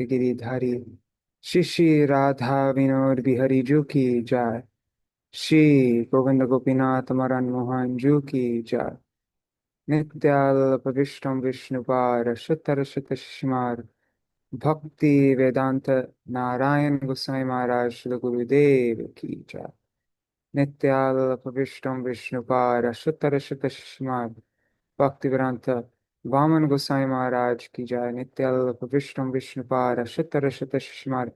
गिरिधारी श्री श्री राधा विनोद बिहारी जू की जय। श्री गोविंद गोपीनाथ मदन मोहन जू की जय। नित्याल्प विष्णु विष्णुपार शतर शत शिमार भक्ति वेदांत नारायण गोसाई महाराज श्री गुरुदेव की जय। नित्याल्प विष्णु विष्णुपार शतर शत शिमार भक्ति वेदांत वामन गोसाई महाराज की जय। नित्याल्प विष्णु विष्णुपार शतर शत शिमार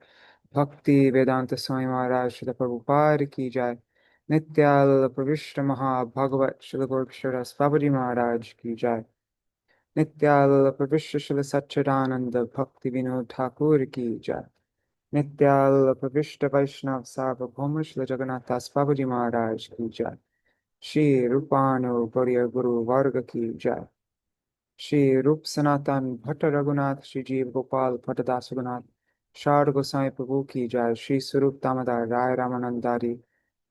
भक्ति वेदांत स्वामी महाराज श्री प्रभुपाद की जय। नित्याल प्रविष्ट महाभगवत श्री गोपेश्वर बाबूजी महाराज की जय। नित्याल प्रविष्ट श्री सच्चिदानंद भक्ति विनोद ठाकुर की जय। नित्याल प्रविष्ट वैष्णव सार्वभौम श्री जगन्नाथ दास बाबूजी महाराज की जय। श्री रूपानु गौड़िय गुरु वर्ग की जय। श्री रूप सनातन भट्ट रघुनाथ श्री जीव गोपाल भट्टदास रघुनाथ शारद गोसाई प्रभु की जय। श्री स्वरूप दामोदर राय रामानंदारी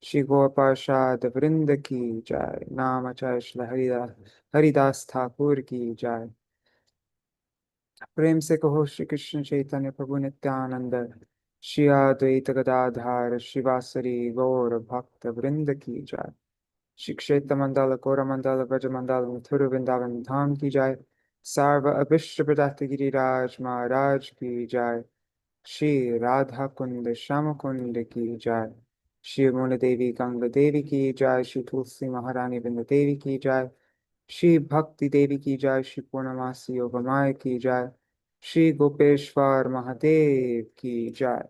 श्री गौपाशाद वृंद की जय। नाम आचार्य श्री हरिदास ठाकुर की जय। प्रेम से कहो श्री कृष्ण चैतन्य प्रभु नित्यानंद श्री अद्वैत गदाधार शिवासरी गौर भक्त वृंद की जय। श्री क्षेत्र मंडल कोरमंडल ब्रज मंडल मथुर वृंदावन धाम की जय। सर्व अभिष्ट प्रदात गिरिराज महाराज की जय। श्री राधा कुंड श्याम कुंड की जय। श्री मूल देवी गंग देवी की जय। श्री तुलसी महारानी बिंद देवी की जय। श्री भक्ति देवी की जय। श्री पूर्णमासी योगमाय की जय। श्री गोपेश्वर महादेव की जय।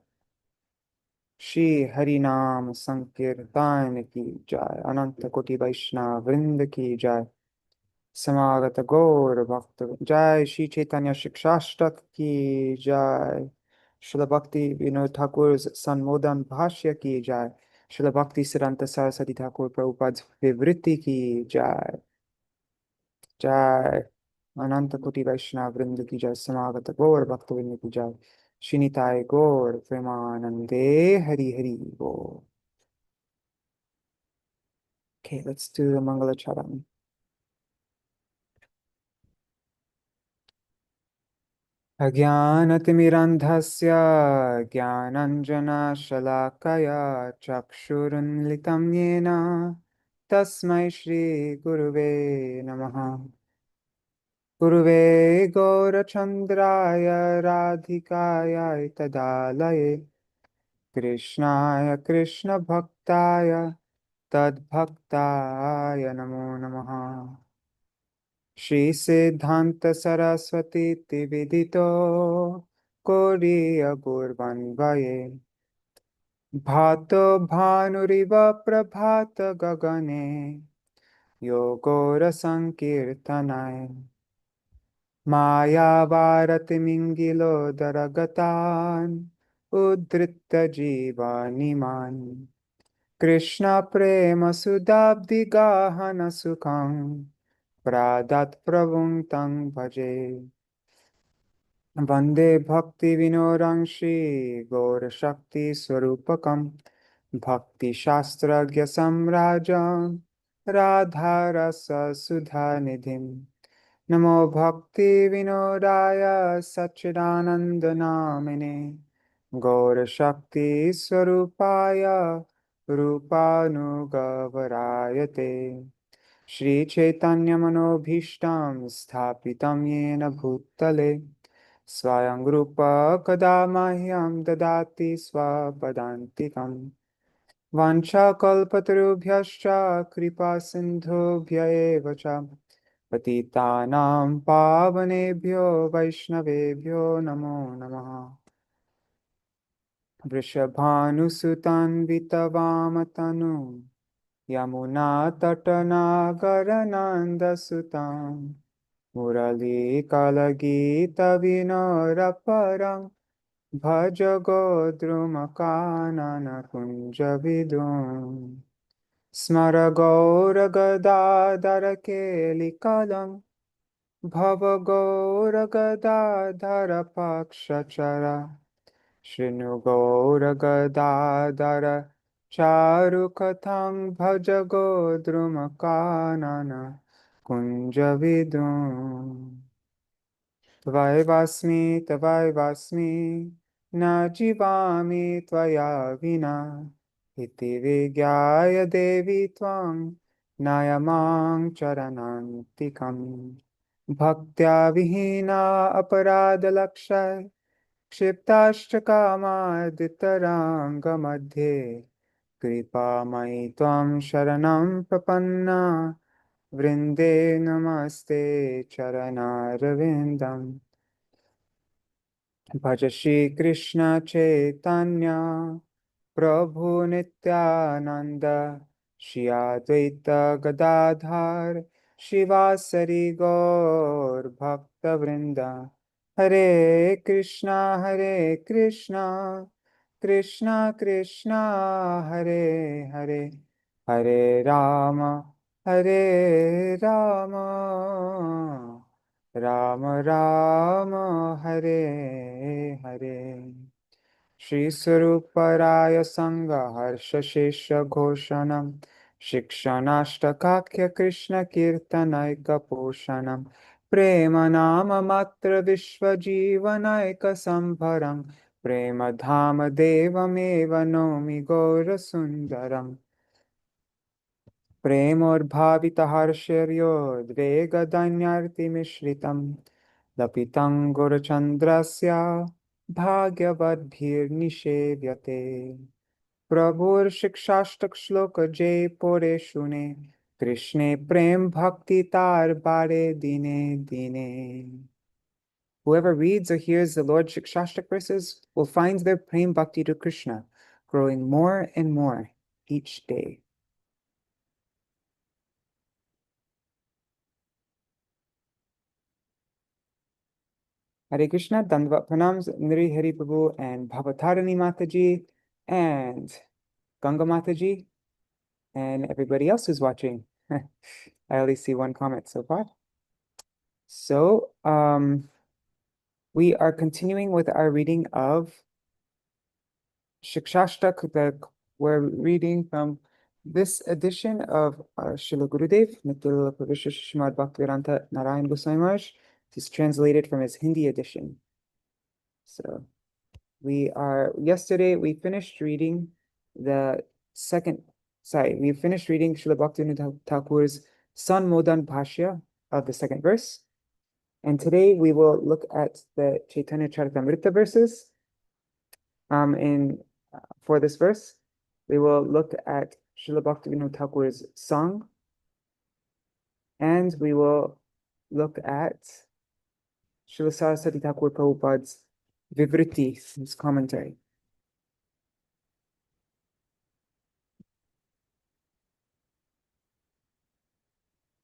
श्री हरि नाम संकीर्तन की जय। अनंत कोटि वैष्णव वृंद की जय। समागत गौर भक्त जय। श्री चैतन्य शिक्षाष्टक की जय। श्रील भक्ति विनोद ठाकुर संबोधन भाष्य की जय। श्रील भक्ति सिद्धांत सरस्वती ठाकुर प्रभुपाद विवृत्ति की जय। जय अनंत कोटि वैष्णव वृंद की जय। समागत गौर भक्त वृंद की जय। श्रीनिताय गौर प्रेमानंदे हरि हरि बोल। Okay, let's do the Mangala Charan. अज्ञानतिमिरन्धस्य ज्ञानञ्जनशलाकया चक्षुरुन्मिलितं येन तस्मै श्रीगुरुवे नमः। गुरुवे गौरचन्द्राय राधिकायै तदालये कृष्णाय कृष्णभक्ताय तद्भक्ताय नमो नमः। श्री सिद्धांत सरस्वती विदितो कोरीय गुर्वन्वये भातो भानुरिव प्रभात गगने योगोरसंकीर्तनाय मायावारतिमिङ्गिलो दरगतान् उद्धृत्य जीवानिमान् कृष्ण प्रेम सुदाब्धि गाहन सुखं प्रादात् प्रभुं तं भजे। वन्दे भक्ति विनोदं श्री गौरशक्ति स्वरूपकं भक्तिशास्त्रज्ञ सम्राजं राधारस सुधा निधिं। नमो भक्ति विनोदाय सच्चिदानंद नामिने गौरशक्ति स्वरूपाय रूपानुगवराय ते। श्री चैतन्य मनोभीष्टं स्थापितं येन भूतले स्वयं रूप कदा मह्यं ददाति स्वपदान्तिकं। वाञ्छाकल्पतरुभ्यश्च कृपा सिन्धुभ्य एव च पतितानां पावनेभ्यो वैष्णवेभ्यो नमो नमः। वृषभानुसुतं वितवामतनु यमुनातटनागरनन्दसुतं मुरलीकलगीतविनोरपरं भज गोद्रुमकाननकुञ्जविदुम्। स्मर गौरगदाधरकेलिकलं भव गौरगदाधरपक्षचर शृणु गौरगदाधर चारुकथं भज गोद्रुमकानन कुञ्जविदुम्। त्वयैवास्मि त्वयैवास्मि न जीवामि त्वया विना इति विज्ञाय देवी त्वां नयमां चरणान्तिकम् भक्त्या विहीना अपराधलक्षय क्षिप्ताश्च कामादितराङ्गमध्ये कृपामयि त्वां शरणं प्रपन्ना वृन्दे नमस्ते चरणारविन्दम् भज श्री कृष्ण चैतन्य प्रभु नित्यानंद श्री अद्वैत गदाधर शिवासरि गौर भक्त वृंदा हरे कृष्णा कृष्णा कृष्णा हरे हरे हरे राम राम राम हरे हरे श्री स्वरूपराय संग हर्ष शेष घोषणम शिक्षणाष्टकाख्य कृष्ण कीर्तनैक पोषणम प्रेम नाम मात्र विश्व जीवनैक संभरम प्रेम धाम देवमेव नौमि गौर सुंदरम प्रेमोर्भावितहर्षर्योद्वेगदैन्यार्तिमिश्रितं लपितं गुरुचन्द्रस्य भाग्यवद्भिर्निषेव्यते प्रभुर्शिक्षाष्टकश्लोक जय पोरे शुने कृष्णे प्रेम भक्ति तार बारे dine dine. Whoever reads or hears the Lord's Shikshashtak verses will find their prem bhakti to Krishna growing more and more each day. Hare Krishna, Dandvat Pranams, Nri Hari Prabhu, and Bhavatarani Mataji, and Ganga Mataji, and everybody else who's watching. I only see one comment so far. So, we are continuing with our reading of Shikshashtak. We're reading from this edition of Srila Gurudev, Nityalila Pravishya Srimad Bhaktivedanta Narayan Goswami Maharaj. This is translated from his Hindi edition. So, yesterday we finished reading we finished reading Śrīla Bhaktivinoda Ṭhākura's San Modan Bhashya of the second verse. And today we will look at the Caitanya-caritāmṛta verses. For this verse, we will look at Śrīla Bhaktivinoda Ṭhākura's song, and we will look at Śrīla Sarasvatī Thakur Prabhupāda's Vivṛtti, his commentary.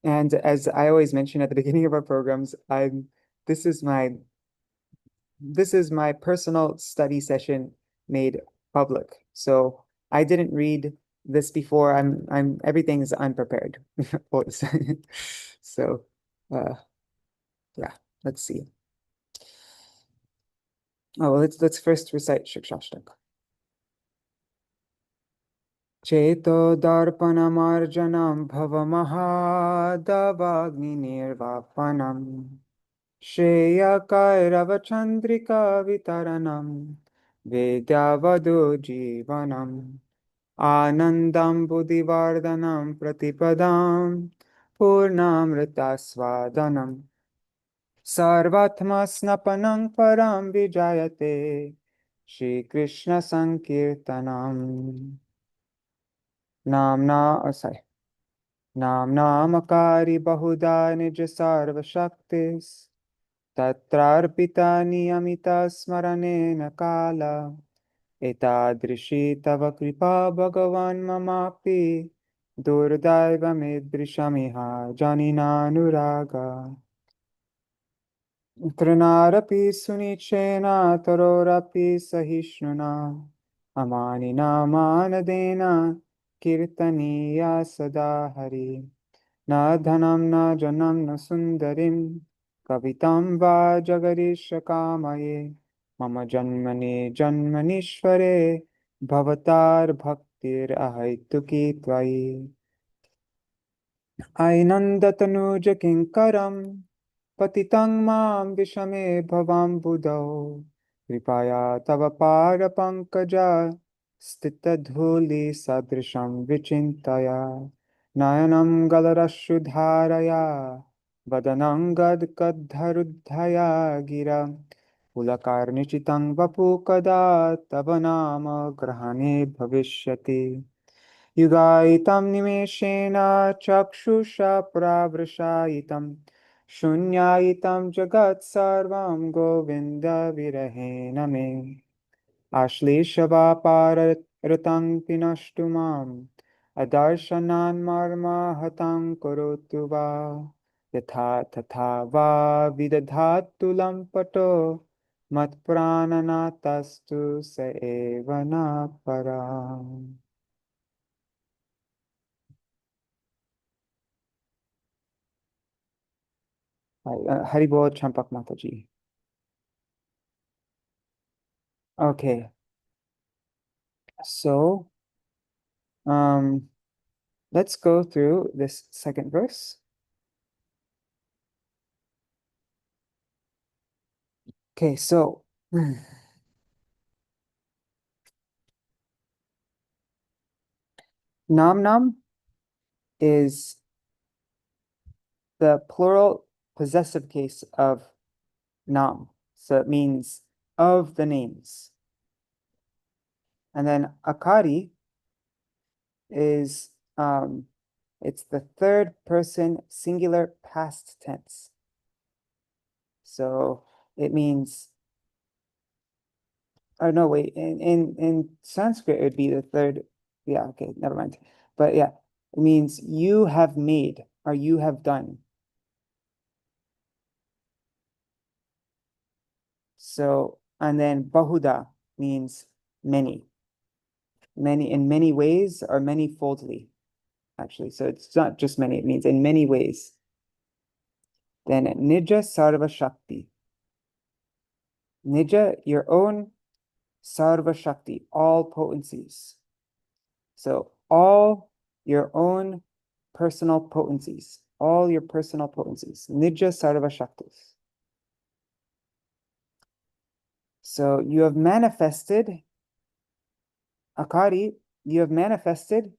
And as I always mention at the beginning of our programs, this is my personal study session made public. So I didn't read this before. Everything's unprepared. So yeah, let's see. Oh, well, let's first recite Shikshāṣṭaka. Cheto darpanamarjanam bhavamahadavagninirvapanam Shreyakairava vitaranam Vedyavadu jivanam Anandam buddhivardhanam pratipadam Purnamritasvadanam Sarvatma snapanam param vijayate Shri Krishna Sankirtanam Namnamakari Bahuda Nija Sarva Shaktis Tatrarpita Niyamita Smaranena Kala Etadrishi Tava Kripa Bhagavan Mamapi Durdaiva Midrishamiha Janinanuraga Trinarapi Sunichena Tarorapi Sahishnuna Amanina Manadena Kirtaniya Sada Hari Na dhanam na janam na sundarim kavitam va jagarisha kamaye mama janmani janmanishvare bhavatar bhaktir ahaituki tvai ainandatanuja kinkaram Patitang mam vishame bhavam buddho. Kripaya tava pada pankaja. Stita dhuli sadrisham vichintaya. Nayanam galarashudharaya. Vadanangad kadharudhaya gira. Pulakarnichitang vapu kada tava nama grahane bhavishyati. युगायितं निमेषेण चक्षुषा प्रावृषायितं शून्यायितं जगत् सर्वं गोविन्दविरहेण मे आश्लेषवापारतं विनष्टु माम् अदर्शनान्मर्महतं करोतु वा यथा तथा वा विदधातु लम्पटो मत्प्राणनाथस्तु स एव न पराम्. Haribol Champak Mataji. Okay, so let's go through this second verse. Okay, so Nam Nam is the plural possessive case of Nam. So it means of the names. And then Akari is it's the third person singular past tense. So it means, oh no, wait, in Sanskrit it would be the third, yeah, okay, never mind. But yeah, it means you have made or you have done. So, and then Bahuda means many. Many in many ways or many-foldly, actually. So it's not just many, it means in many ways. Then Nija Sarva Shakti. Nija, your own, Sarva Shakti, all potencies. So all your own personal potencies, all your personal potencies. Nija Sarva Shaktis. So you have manifested, Akari, you have manifested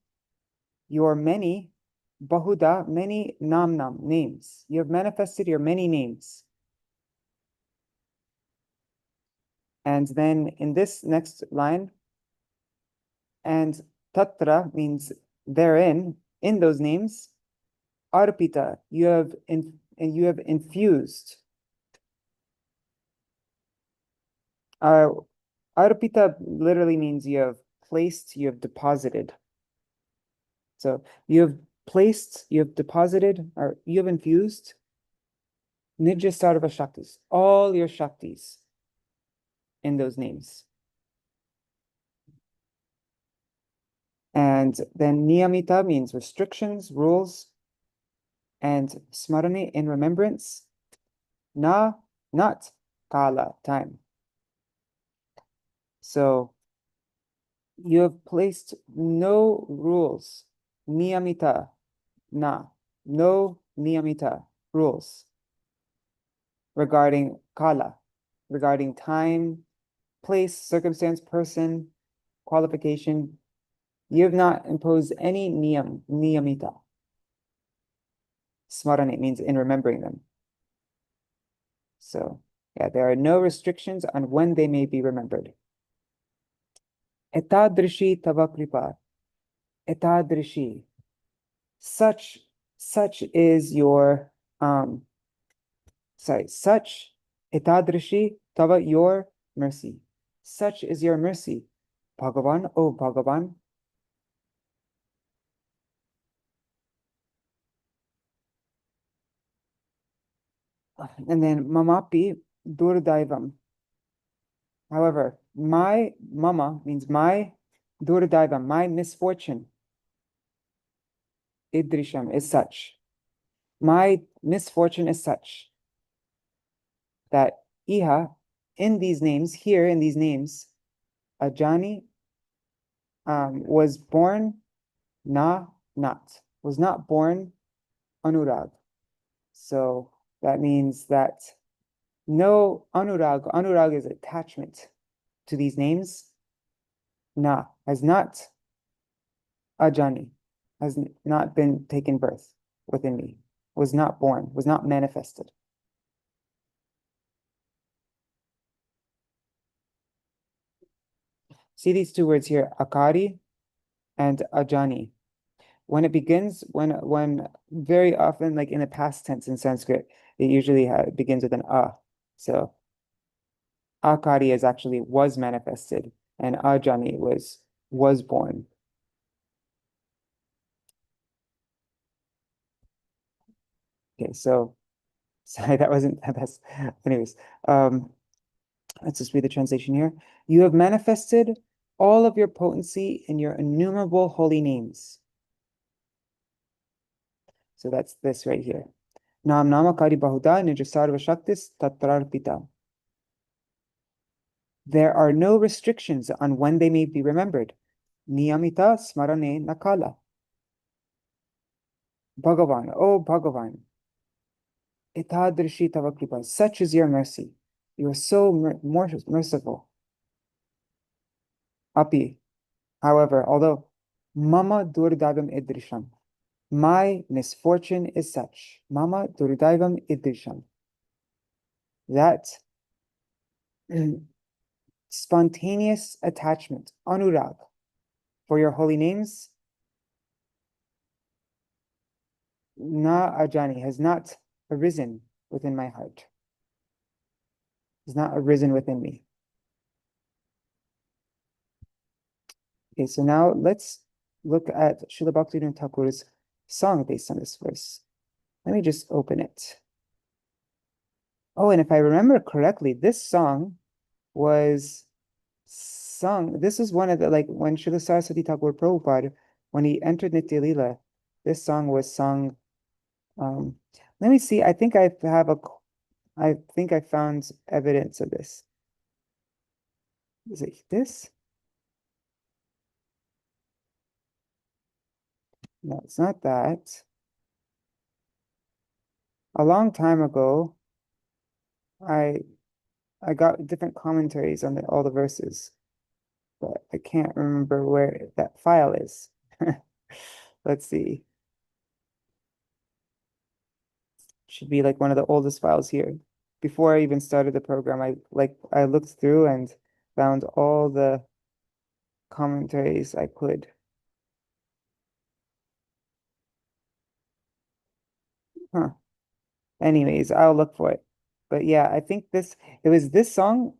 your many, Bahuda, many Nam names. You have manifested your many names. And then in this next line, and Tatra means therein, in those names, Arpita, you have infused. Arpita literally means you have placed, you have deposited. So you have placed, you have deposited, or you have infused Nija Sarva Shaktis, all your Shaktis in those names. And then Niyamita means restrictions, rules, and Smarani in remembrance. Na, not Kala, time. So you have placed no rules, Niyamita, na, no Niyamita rules regarding Kala, regarding time, place, circumstance, person, qualification. You have not imposed any niyamita. Smarani means in remembering them. So yeah, there are no restrictions on when they may be remembered. Etadrishi tava kripa. Etadrishi. Such is your such etadrishi tava, your mercy. Such is your mercy. Bhagavan, oh Bhagavan. And then mamapi durdaivam. However, my mama means my durdaivam, my misfortune. Idrisham is such. My misfortune is such that iha, in these names, here in these names, Ajani was born was not born Anurag. So That means that no anurag. Anurag is attachment to these names. Na has not ajani, has not been taken birth within me, was not born, was not manifested. See these two words here, akari and ajani. When it begins, when very often, like in the past tense in Sanskrit, it usually begins with an a. So akari is actually was manifested, and ajani was born. Okay, so sorry, that wasn't the best. Anyways, let's just read the translation here. You have manifested all of your potency in your innumerable holy names. So that's this right here. Nam namakari bahuda nijasarva shaktis tatrarpita. There are no restrictions on when they may be remembered. Niyamita smarane nakala. Bhagavan, oh Bhagavan, etadrishi tava kripa, such is your mercy. You are so merciful. Api, however, although mama durdagam idrisham, my misfortune is such, mama durdagam idrisham, that spontaneous attachment, anurag, for your holy names, na ajani, has not arisen within my heart, has not arisen within me. Okay, so now let's look at Śrīla Bhaktivinoda Ṭhākura's song based on this verse. Let me just open it. Oh, and if I remember correctly, this song was sung. This is one of the, like, when Srila Sarasvatī Thakur Prabhupada, when he entered Nitya Leela, this song was sung. Let me see. I think I found evidence of this. Is it this? No, it's not that. A long time ago, I got different commentaries on all the verses, but I can't remember where that file is. Let's see. Should be like one of the oldest files here. Before I even started the program, I looked through and found all the commentaries I could. Huh. Anyways, I'll look for it. But yeah, I think it was this song,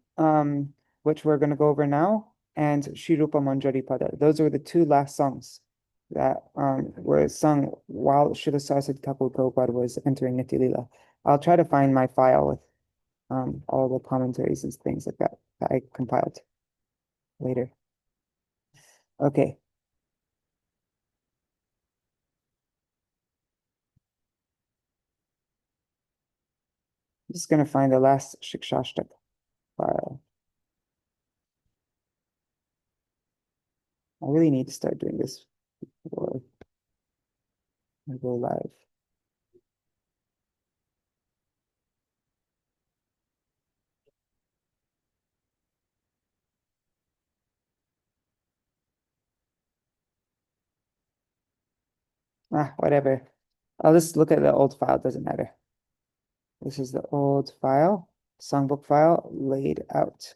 which we're gonna go over now, and Sri Rupa Manjari Pada. Those were the two last songs that were sung while Srila Sarasvatī Thakur Prabhupada was entering Nitya Leela. I'll try to find my file with all the commentaries and things like that I compiled later. Okay. I'm just gonna find the last Śikṣāṣṭaka file. I really need to start doing this before I go live. Whatever. I'll just look at the old file, it doesn't matter. This is the old file, songbook file laid out.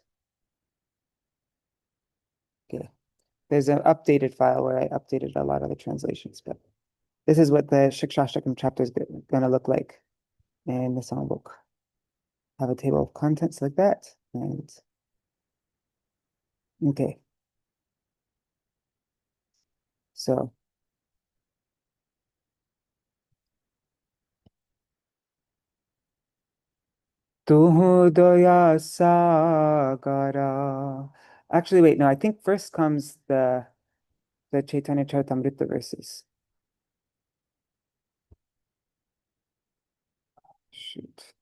Okay. There's an updated file where I updated a lot of the translations, but this is what the Śikṣāṣṭakam chapter is gonna look like in the songbook. Have a table of contents like that, and okay. So Tuhu Doya Sagara. Actually, wait, no, I think first comes the Caitanya-caritāmṛta verses. Shoot.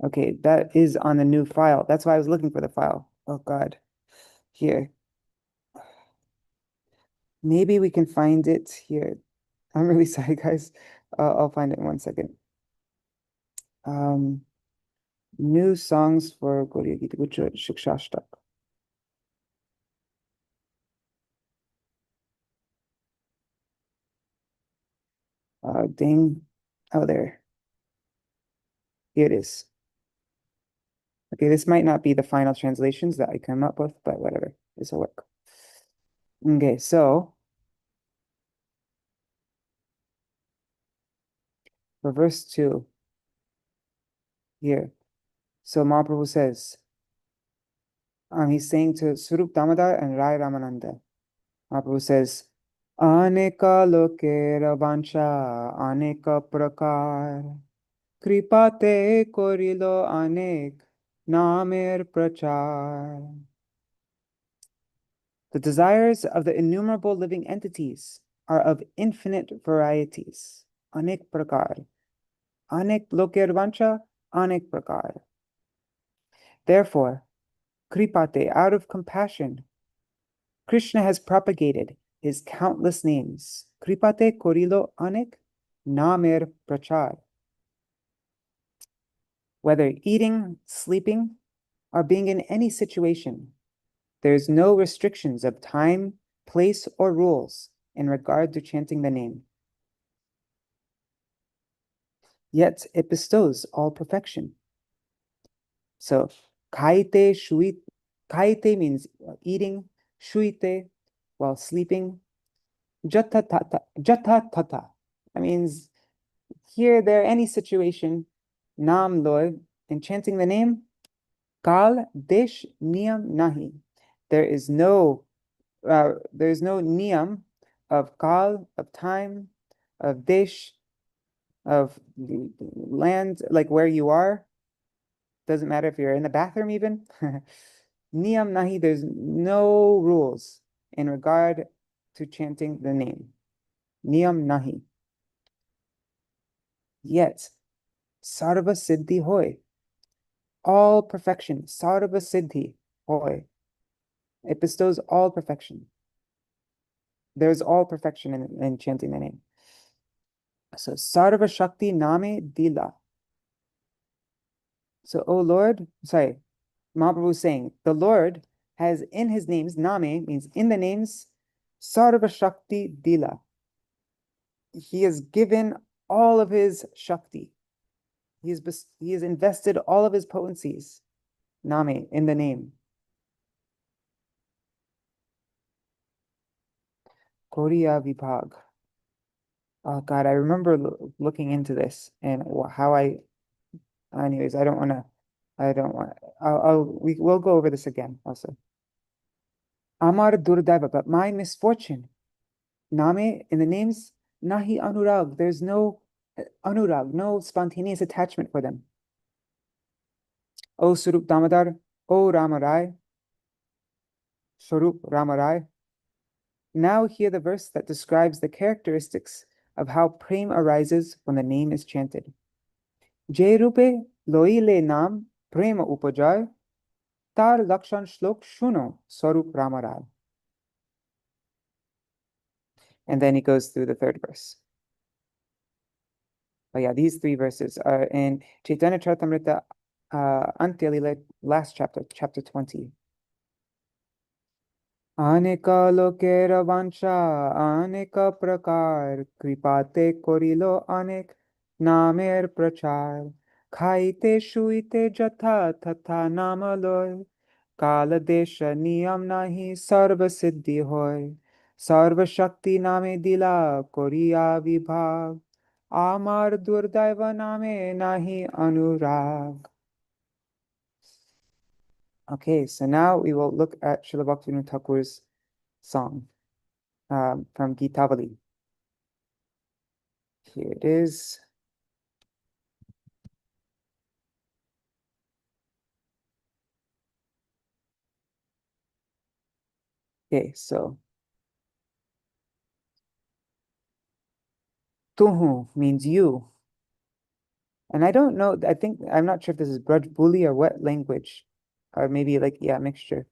Okay, that is on the new file. That's why I was looking for the file. Oh God. Here. Maybe we can find it here. I'm really sorry, guys. I'll find it in 1 second. New songs for Gaudiya Gita Śrī Śikṣāṣṭaka. Ding. Oh, there. Here it is. Okay, this might not be the final translations that I come up with, but whatever. This will work. Okay, so for verse 2 here. So Mahaprabhu says, he's saying to Swarup Damodar and Rai Ramananda. Mahaprabhu says, Aneka lokera vancha, aneka prakar, kripate korilo anek, namer prachar. The desires of the innumerable living entities are of infinite varieties. Anek prakar. Anek loker vancha, anek prakar. Therefore, kripate, out of compassion, Krishna has propagated his countless names. Kripate korilo anek, namer prachar. Whether eating, sleeping, or being in any situation, there is no restrictions of time, place, or rules in regard to chanting the name. Yet it bestows all perfection. So, kaite shuite, kaite means eating, shuite, while sleeping, jata tata, that means here, there, any situation, nam loy, in chanting the name, kal desh niyam nahi. There is no niyam of kal, of time, of desh, of land, like where you are. Doesn't matter if you're in the bathroom even. Niyam nahi, there's no rules in regard to chanting the name. Niyam nahi. Yet, sarva siddhi hoy. All perfection, sarva siddhi hoy. It bestows all perfection. There's all perfection in chanting the name. So, sarva shakti name dila. So, O Lord, Mahaprabhu is saying, the Lord has in his names, name means in the names, sarva shakti dila. He has given all of his shakti. He has invested all of his potencies, name, in the name. Koriya Vibhag. Oh God, I remember looking into this and how anyways, we'll go over this again also. Amar Durdaiva, but my misfortune, name, in the names, nahi anurag, there's no anurag, no spontaneous attachment for them. O Swarup Damodar, O Ramarai, Swarup Ramarai. Now hear the verse that describes the characteristics of how prema arises when the name is chanted. Je rupe loile nam prema upajay, tar lakshan shlok shuno Swarup Ramarai. And then he goes through the third verse. But yeah, these three verses are in Caitanya-caritāmṛta, Antya-lila, last chapter, chapter 20. Aneka lokera vancha, aneka prakar, kripate korilo anek, namer prachar, khaite shuite jatha tata namaloy, kala desha niyam nahi sarva siddhi hoy, sarva shakti name dila koriya vibhag, amar durdaiva name nahi anurag. Okay, so now we will look at Śrīla Bhaktivinoda Ṭhākura's song from Gītāvalī. Here it is. Okay, so Tuhu means you. And I don't know, I'm not sure if this is Braj-Buli or what language, or maybe mixture.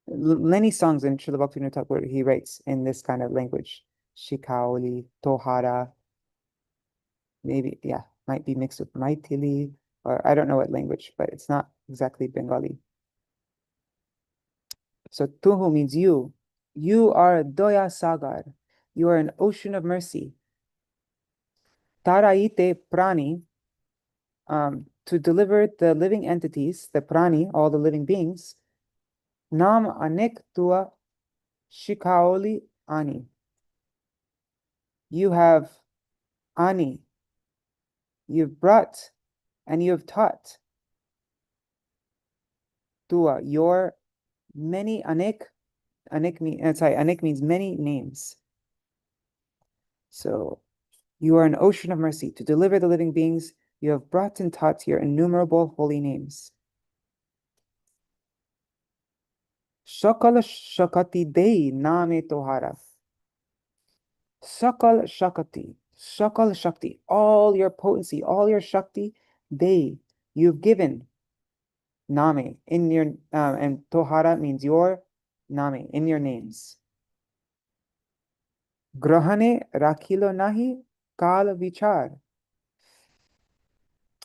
Many songs in Śrīla Bhaktivinoda Ṭhākura he writes in this kind of language. Shikaoli, Tohara, maybe, might be mixed with Maithili. or I don't know what language, but it's not exactly Bengali. So tuhu means you. You are Doya Sagar. You are an ocean of mercy. Taraite prani, to deliver the living entities, the prani, all the living beings. Nam anek tua shikaoli ani. You have ani. You've brought and you have taught. Tua, your many anek. Anek means many names. So you are an ocean of mercy. To deliver the living beings, you have brought and taught your innumerable holy names. Shakal Shakati Dei Name Tohara. Sakal Shakati, Sakal Shakti, all your potency, all your Shakti, you've given Name in your, and Tohara means your Name, in your names. Grahane Rakilo Nahi Kal Vichar.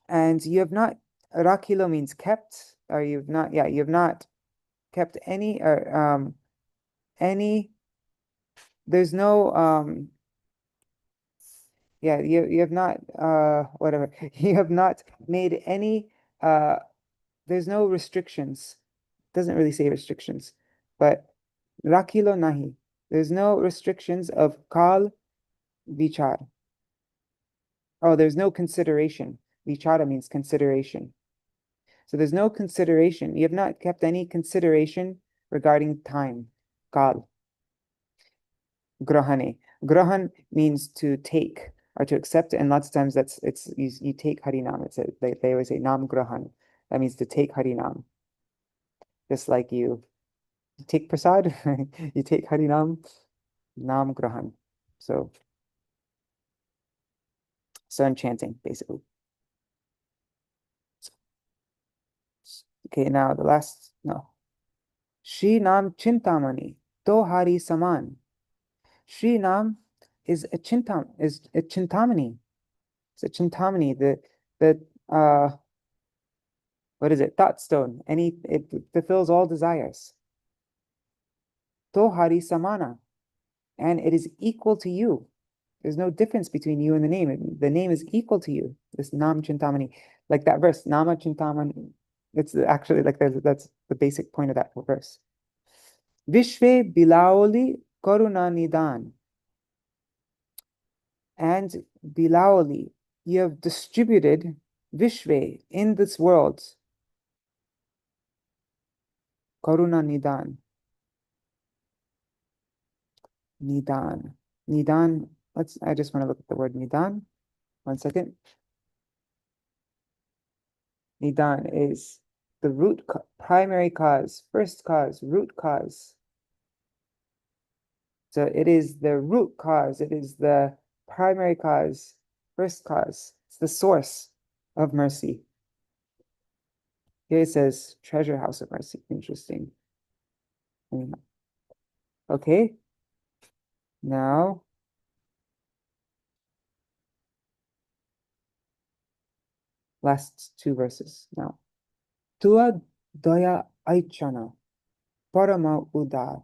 And you have not, Rakilo means kept, or you've not, you have not kept any, or there's no, you have not, whatever, you have not made any, there's no restrictions. Doesn't really say restrictions, but rakilo nahi. There's no restrictions of kal vichar. Oh, there's no consideration. Vichara means consideration. So there's no consideration. You have not kept any consideration regarding time. Kal. Grahane. Grahan means to take or to accept, and lots of times you take Harinam. They always say Nam Grahan. That means to take Harinam. Just like you take prasad, you take Harinam, Nam Grahan. So sun chanting, basically. Okay, now the last, no. Shri Nam Chintamani, Tohari Saman. Shri Nam is a Chintamani. It's a Chintamani, what is it? Thought stone. It fulfills all desires. Tohari Samana. And it is equal to you. There's no difference between you and the name. The name is equal to you. This Nam Chintamani. Like that verse, Nama Chintamani. It's actually like that's the basic point of that verse. Vishve Bilaoli Karuna Nidan. And Bilaoli, you have distributed Vishve in this world. Karuna Nidan. Nidan. Nidan. I just want to look at the word Nidan. 1 second. Nidan is the root, primary cause, first cause, root cause. So it is the root cause. It is the primary cause, first cause. It's the source of mercy. Here it says treasure house of mercy. Interesting. Okay. Now, last 2 verses now. Tua daya aichana parama udar.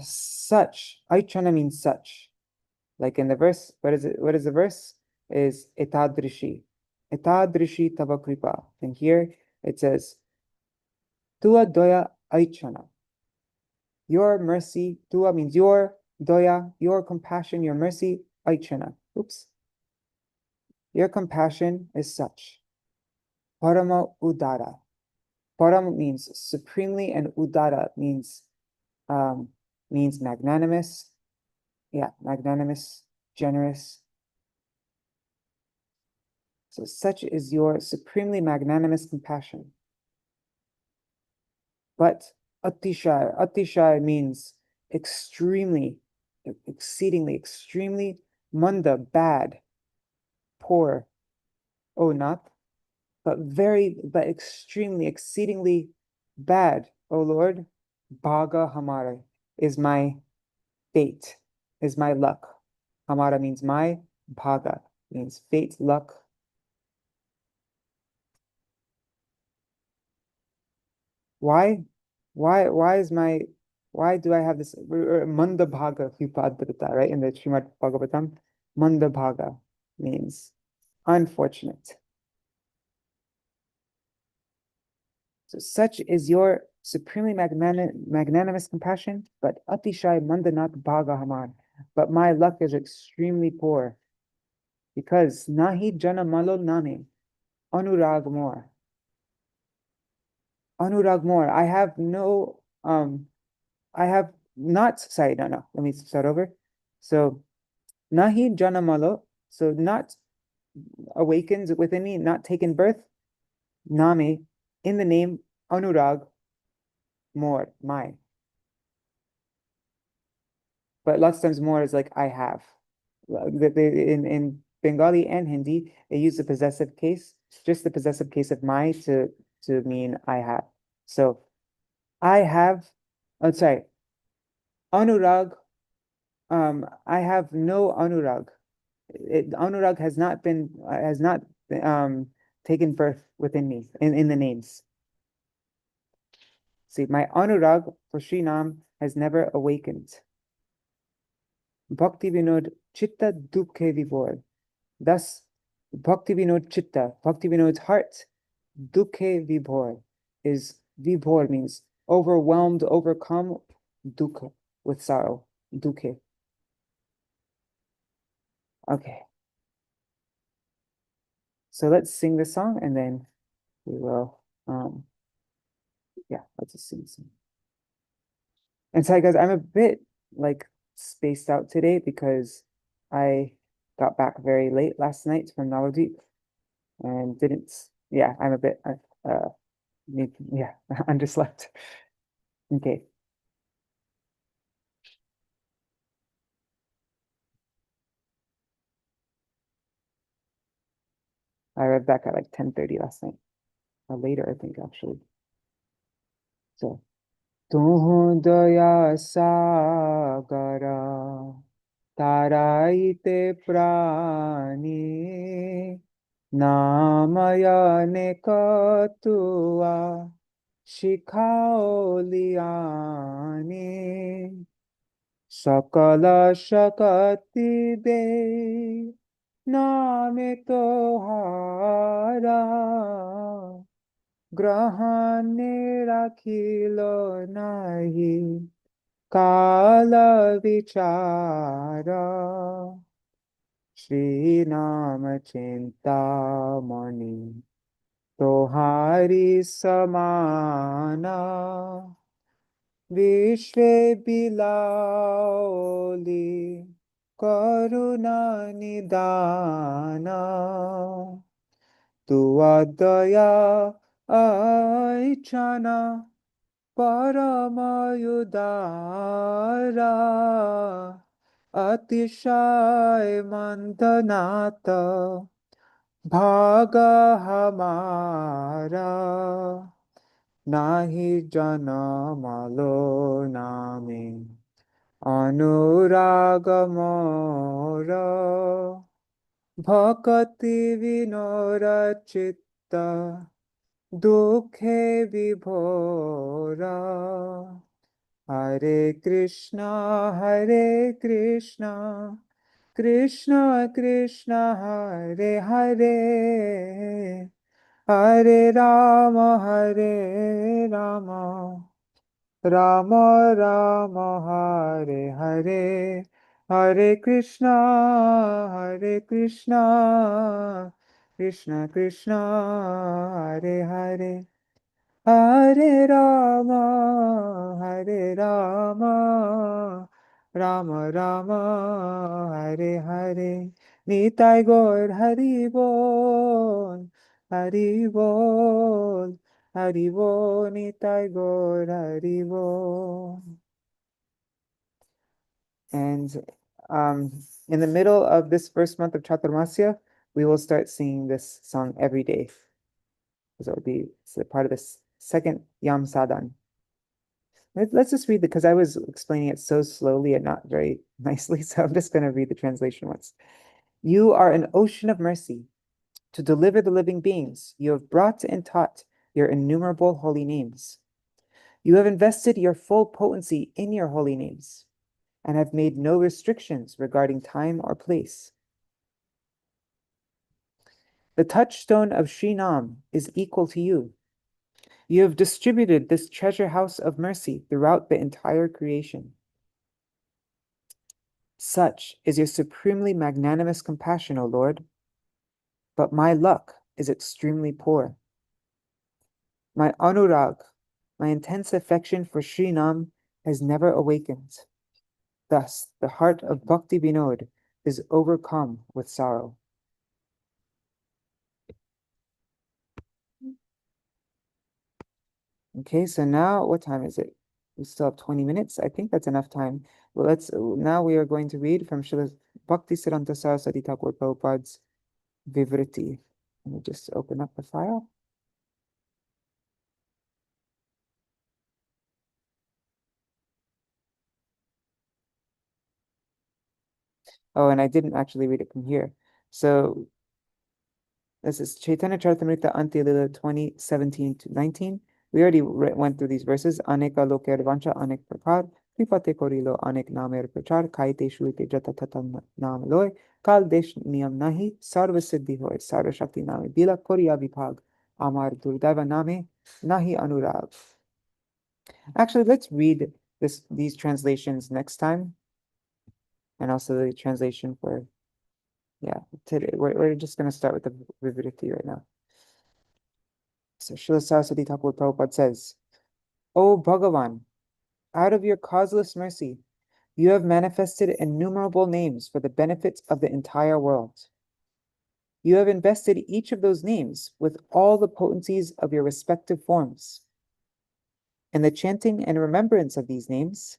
Such, aichana means such. Like in the verse, what is it? What is the verse? Is etadrishi. Etadrishi tava kripa. And here it says, Tua doya aichana. Your mercy, tua means your, doya, your compassion, your mercy, aichana. Oops. Your compassion is such. Parama udara. Param means supremely, and udara means magnanimous. Yeah, magnanimous, generous. So such is your supremely magnanimous compassion. But Atishay means extremely, exceedingly, extremely, manda, bad, poor, oh not, but extremely, exceedingly bad, oh Lord, bhaga hamara is my fate, is my luck. Hamara means my, bhaga means fate, luck. Why? Why do I have this Manda Bhaga Vipadrita, right? In the Srimad Bhagavatam, Manda Bhaga means unfortunate. So such is your supremely magnanimous compassion, but Atishai Mandanat Bhaga Hamar. But my luck is extremely poor because Nahi Jana Malo Name Anurag more. Anurag more. I have no I have not, sorry, no, let me start over. So Nahi Jana Malo, so not awakens within me, not taken birth, Name, in the name Anurag more, my. But lots of times more is like I have. In Bengali and Hindi, they use the possessive case, just the possessive case of my to mean I have. So I have, oh sorry, Anurag, I have no Anurag. Anurag has not taken birth within me in the names. See, my Anurag for Sri Nam has never awakened. Bhaktivinoda Chitta Dukhe Vibhor. Thus, Bhaktivinoda Chitta, Bhaktivinoda's heart, Dukhe Vibhor, is Vibhor means overwhelmed, overcome, Dukha, with sorrow, Dukhe. Okay. So let's sing this song and then we will, yeah, let's just sing this song. And sorry guys, I'm a bit like spaced out today because I got back very late last night from Navadvip and didn't, yeah, I'm a bit, yeah, underslept. Okay. I read back at like 10:30 last night, or later, I think, actually. So, तुहु दया सागरा ताराइते प्राणी नामयने कतुआ शिखाओलियानी सकल शक्ति दे नामे तोहारा গ্রহণে রাখিল নাহি কাল বিচার শ্রীনাম চিন্তামণি তোহারি সমানা বিশ্বে বিলাওলি করুণা নিদানা তুয়া দয়া aichana paramayudara atishay mandanata bhaga hamara nahi janamalo name anuragamora bhakti vinora chitta দুঃখে বিভোরা হরে কৃষ্ণ কৃষ্ণ কৃষ্ণ হরে হরে হরে রাম রাম রাম হরে হরে হরে কৃষ্ণ কৃষ্ণ কৃষ্ণ হরে হরে হরে রাম রাম রাম হরে হরে নিতাই গৌর হরি বল হরি বল হরি বল নিতাই গৌর হরি বল. And in the middle of this first month of Chaturmasya, we will start singing this song every day. So it'll be part of this second Yam Sadan. Let's just read it because I was explaining it so slowly and not very nicely. So I'm just going to read the translation once. You are an ocean of mercy. To deliver the living beings, you have brought and taught your innumerable holy names. You have invested your full potency in your holy names and have made no restrictions regarding time or place. The touchstone of Shri Nam is equal to you. You have distributed this treasure house of mercy throughout the entire creation. Such is your supremely magnanimous compassion, O Lord. But my luck is extremely poor. My anurag, my intense affection for Shri Nam, has never awakened. Thus, the heart of Bhaktivinoda is overcome with sorrow. Okay, so now what time is it? We still have 20 minutes. I think that's enough time. Well, now we are going to read from Śrīla Bhaktivinoda Ṭhākura Prabhupāda's Vivṛtti. Let me just open up the file. Oh, and I didn't actually read it from here. So this is Caitanya-caritāmṛta Antya-lila 20:17-19. We already went through these verses. Aneka loker vancha anek prakar, kripate korilo anek namer prachar, kaite shulite jata tata nam loy, kal desh niyam nahi, sarva siddhi hoy, sarva shakti name, bila koriya vibhag, amar durdaiva name, nahi anurag. Actually, let's read these translations next time. And also the translation for, yeah, today we're just going to start with the Vivṛtti right now. So Śrīla Sarasvatī Thakur Prabhupada says, O Bhagavan, out of your causeless mercy, you have manifested innumerable names for the benefit of the entire world. You have invested each of those names with all the potencies of your respective forms. In the chanting and remembrance of these names,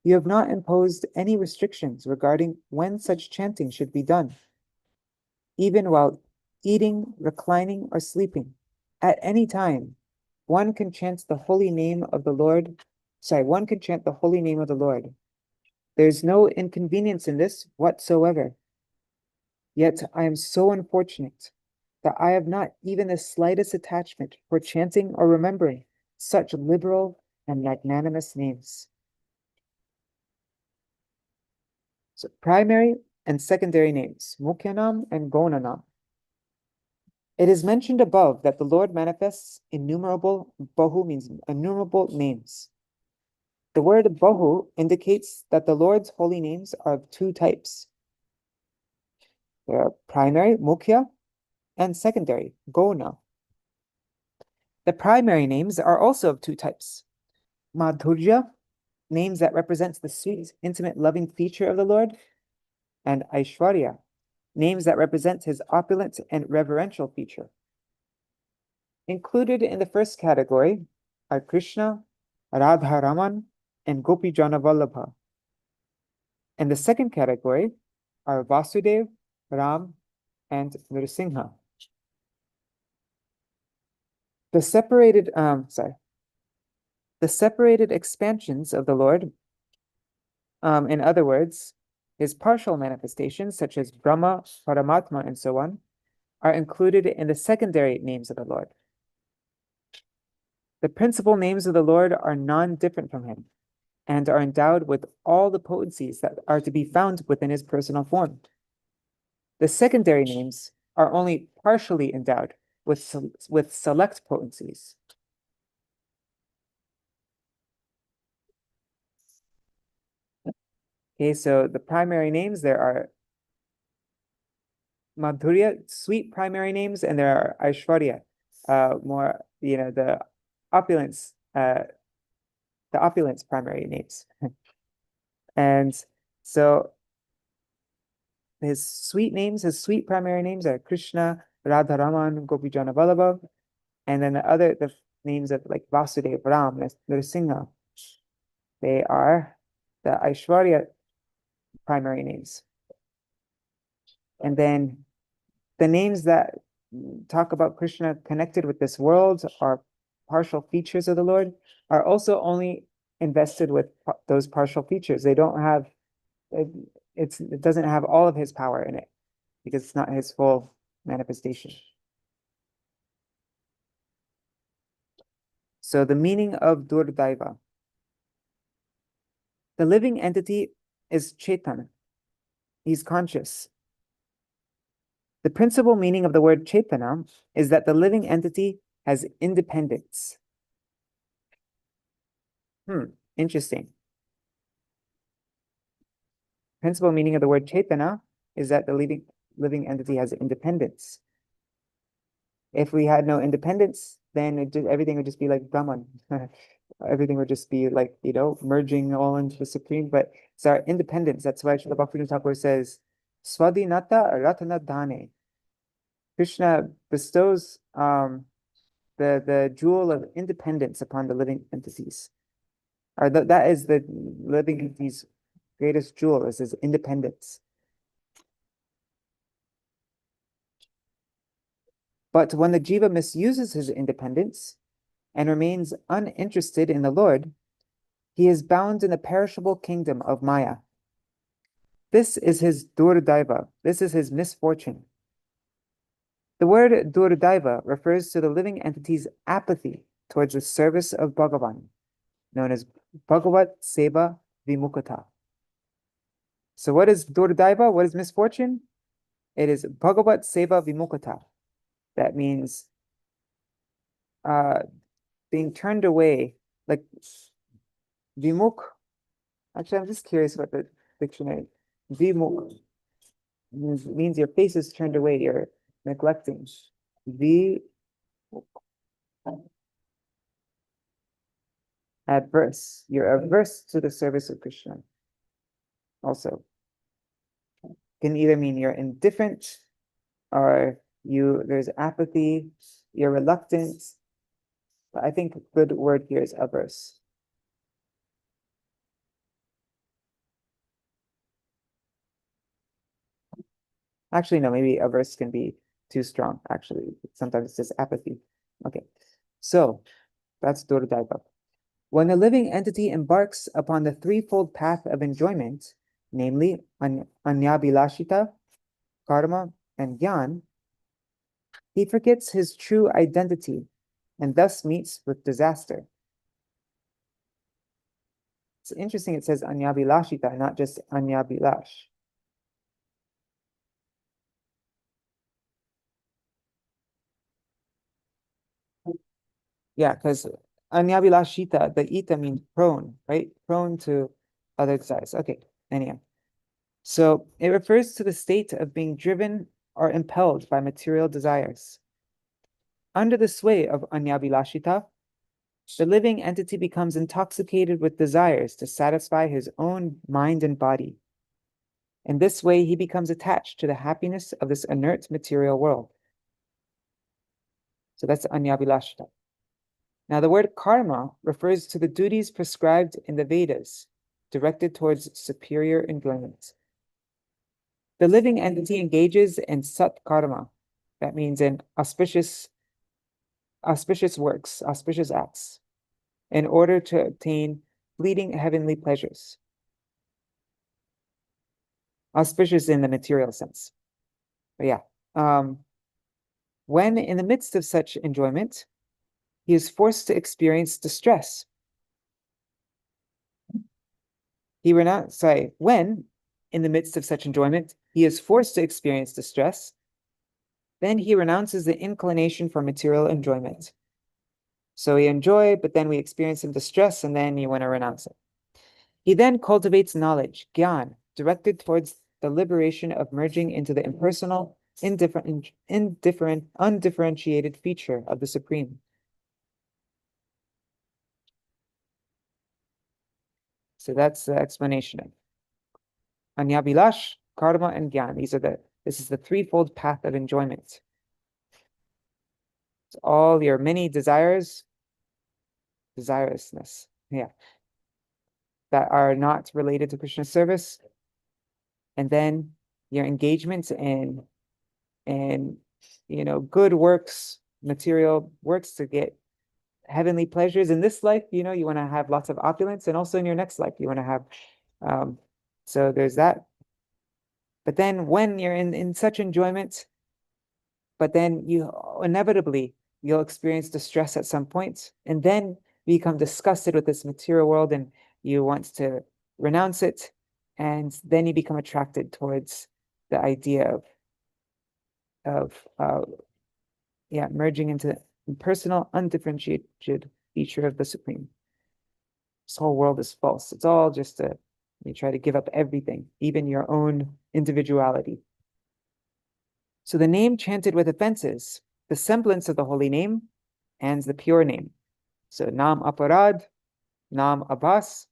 you have not imposed any restrictions regarding when such chanting should be done. Even while eating, reclining, or sleeping, at any time, one can chant the holy name of the Lord. One can chant the holy name of the Lord. There is no inconvenience in this whatsoever. Yet I am so unfortunate that I have not even the slightest attachment for chanting or remembering such liberal and magnanimous names. So primary and secondary names, Mukyanam and Gonanam. It is mentioned above that the Lord manifests innumerable, Bahu means innumerable names. The word Bahu indicates that the Lord's holy names are of two types. There are primary, Mukhya, and secondary, Gona. The primary names are also of two types. Madhurya, names that represents the sweet, intimate, loving feature of the Lord, and Aishwarya, names that represent his opulent and reverential feature. Included in the first category are Krishna, Radharaman, and Gopijana Vallabha. And the second category are Vasudev, Ram, and Nrsimha. The separated expansions of the Lord, in other words, his partial manifestations, such as Brahma, Paramatma, and so on, are included in the secondary names of the Lord. The principal names of the Lord are non-different from him, and are endowed with all the potencies that are to be found within his personal form. The secondary names are only partially endowed with select potencies. Okay, so the primary names, there are Madhurya, sweet primary names, and there are Aishwarya, more, the opulence primary names. And so his sweet primary names are Krishna, Radharaman, Gopijana Vallabha, and then the names of like Vasudev, Ram, Nrsimha, they are the Aishwarya primary names. And then the names that talk about Krishna connected with this world are partial features of the Lord, are also only invested with those partial features. They don't have, it doesn't have all of his power in it. because it's not his full manifestation. So the meaning of Durdaiva. The living entity is Chaitanya. He's conscious. The principal meaning of the word Chaitanya is that the living entity has independence. Interesting. Principal meaning of the word Chaitanya is that the living entity has independence. If we had no independence, then everything would just be like Brahman. Everything would just be like, merging all into the Supreme. But it's our independence. That's why Śrīla Bhaktivinoda Ṭhākura says, Swadhinata Ratana Dane. Krishna bestows the jewel of independence upon the living entities. Or that is the living entity's greatest jewel, is his independence. But when the jiva misuses his independence and remains uninterested in the Lord, he is bound in the perishable kingdom of Maya. This is his durdaiva. This is his misfortune. The word durdaiva refers to the living entity's apathy towards the service of Bhagavan, known as Bhagavat Seva Vimukata. So what is durdaiva? What is misfortune? It is Bhagavat Seva Vimukata. That means being turned away, like vimuk. Actually, I'm just curious about the dictionary. Vimuk means your face is turned away, you're neglecting. Adverse. You're averse to the service of Krishna. Also, can either mean you're indifferent, or there's apathy, you're reluctant. But I think a good word here is averse. Actually, no, maybe averse can be too strong, actually. Sometimes it's just apathy. Okay, so that's Durdaiva. When a living entity embarks upon the threefold path of enjoyment, namely Anyabhilashita, Karma, and Jnana, he forgets his true identity and thus meets with disaster. It's interesting it says Anyabhilashita, not just Anyabhilash. Yeah, because Anyabhilashita, the ita means prone, right? Prone to other desires. Okay, anyhow. So it refers to the state of being driven or impelled by material desires. Under the sway of Anyabhilashita, the living entity becomes intoxicated with desires to satisfy his own mind and body. In this way, he becomes attached to the happiness of this inert material world. So that's Anyabhilashita. Now, the word karma refers to the duties prescribed in the Vedas, directed towards superior enjoyment. The living entity engages in sat karma, that means in auspicious works, auspicious acts, in order to obtain fleeting heavenly pleasures. Auspicious in the material sense. But yeah, when in the midst of such enjoyment, he is forced to experience distress. When in the midst of such enjoyment, he is forced to experience distress, then he renounces the inclination for material enjoyment. So we enjoy, but then we experience some distress, and then you want to renounce it. He then cultivates knowledge, gyan, directed towards the liberation of merging into the impersonal, undifferentiated feature of the Supreme. So that's the explanation of Anyabhilash, karma, and gyan. This is the threefold path of enjoyment. It's all your many desirousness, that are not related to Krishna's service, and then your engagements in good works, material works to get heavenly pleasures in this life. You want to have lots of opulence, and also in your next life you want to have so there's that. But then when you're in such enjoyment, but then inevitably you'll experience distress at some point, and then become disgusted with this material world and you want to renounce it, and then you become attracted towards the idea of merging into personal, undifferentiated feature of the Supreme. This whole world is false. It's all just you try to give up everything, even your own individuality. So the name chanted with offenses, the semblance of the holy name, and the pure name. So Nam Aparad, Nam Abhas,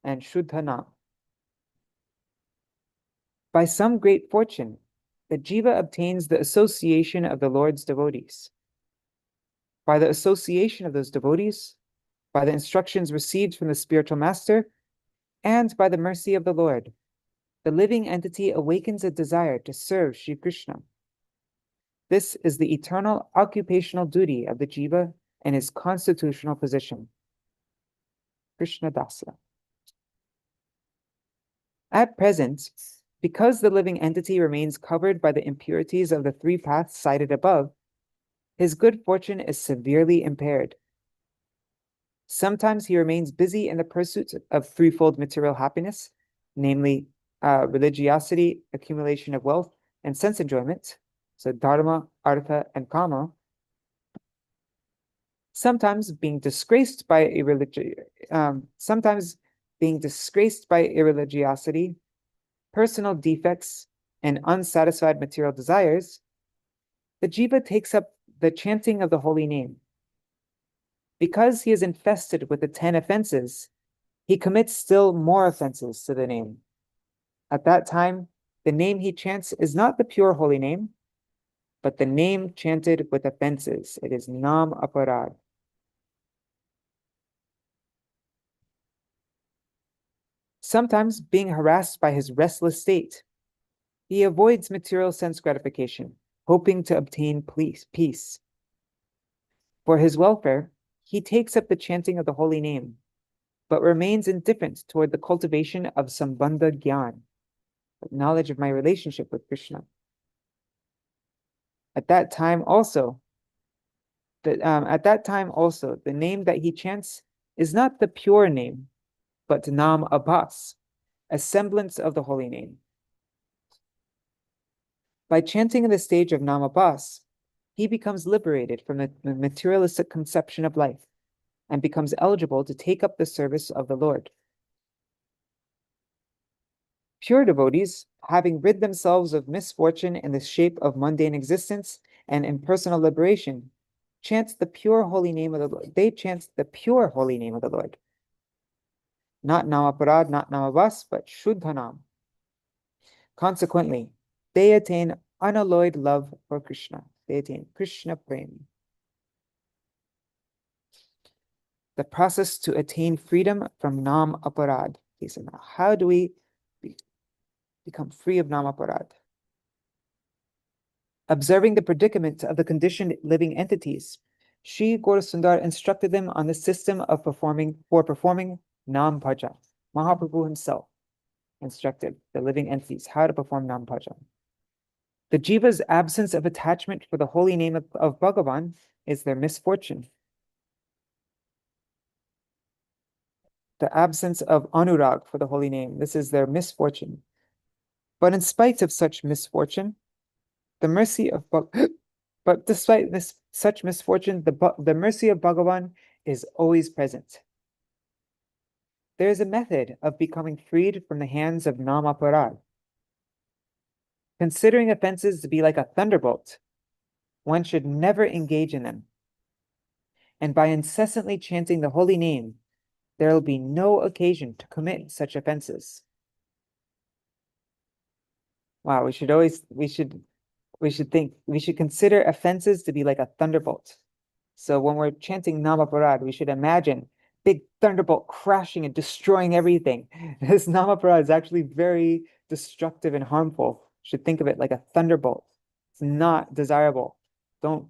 and Shuddha Nam. By some great fortune, the jiva obtains the association of the Lord's devotees. By the association of those devotees, by the instructions received from the spiritual master, and by the mercy of the Lord, the living entity awakens a desire to serve Sri Krishna. This is the eternal occupational duty of the jiva and his constitutional position. Krishna Dasa. At present, because the living entity remains covered by the impurities of the three paths cited above, his good fortune is severely impaired. Sometimes he remains busy in the pursuit of threefold material happiness, namely religiosity, accumulation of wealth, and sense enjoyment. So dharma, artha, and kama. Sometimes being disgraced by irreligiosity, personal defects, and unsatisfied material desires, the jiva takes up the chanting of the holy name. Because he is infested with the 10 offenses, he commits still more offenses to the name. At that time, the name he chants is not the pure holy name, but the name chanted with offenses. It is Nam Aparad. Sometimes, being harassed by his restless state, he avoids material sense gratification, hoping to obtain peace. For his welfare, he takes up the chanting of the holy name, but remains indifferent toward the cultivation of sambandha gyan, knowledge of my relationship with Krishna. At that time also, the name that he chants is not the pure name, but Nam Abhas, a semblance of the holy name. By chanting in the stage of Nam Abhas, he becomes liberated from the materialistic conception of life and becomes eligible to take up the service of the Lord. Pure devotees, having rid themselves of misfortune in the shape of mundane existence and impersonal liberation, chant the pure holy name of the Lord. They chant the pure holy name of the Lord. Not Namaparad, not Namabhas, but Shuddhanam. Consequently, they attain unalloyed love for Krishna. They attain Krishna Prem. The process to attain freedom from Nam Aparad. So now, how do we become free of Nam Aparad? Observing the predicament of the conditioned living entities, Sri Gaurasundar instructed them on the system of performing Nam Bhaja. Mahaprabhu himself instructed the living entities how to perform Nam Bhaja. The jiva's absence of attachment for the holy name of Bhagavan is their misfortune. The absence of anurag for the holy name, this is their misfortune. But in spite of such misfortune, despite such misfortune, the mercy of Bhagavan is always present. There is a method of becoming freed from the hands of Namaparad. Considering offenses to be like a thunderbolt, one should never engage in them. And by incessantly chanting the holy name, there will be no occasion to commit such offenses. Wow, we should consider offenses to be like a thunderbolt. So when we're chanting Namaparad, we should imagine big thunderbolt crashing and destroying everything. This Namaparad is actually very destructive and harmful. You should think of it like a thunderbolt. It's not desirable. Don't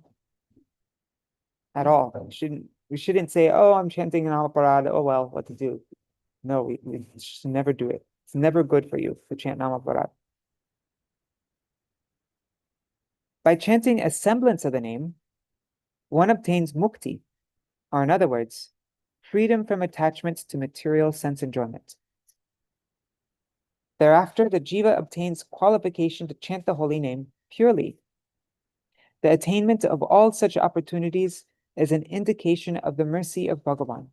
at all. We shouldn't say, oh, I'm chanting Namaparad. Oh, well, what to do? No, we should never do it. It's never good for you to chant Namaparad. By chanting a semblance of the name, one obtains mukti, or in other words, freedom from attachment to material sense enjoyment. Thereafter, the jiva obtains qualification to chant the holy name purely. The attainment of all such opportunities is an indication of the mercy of Bhagavan.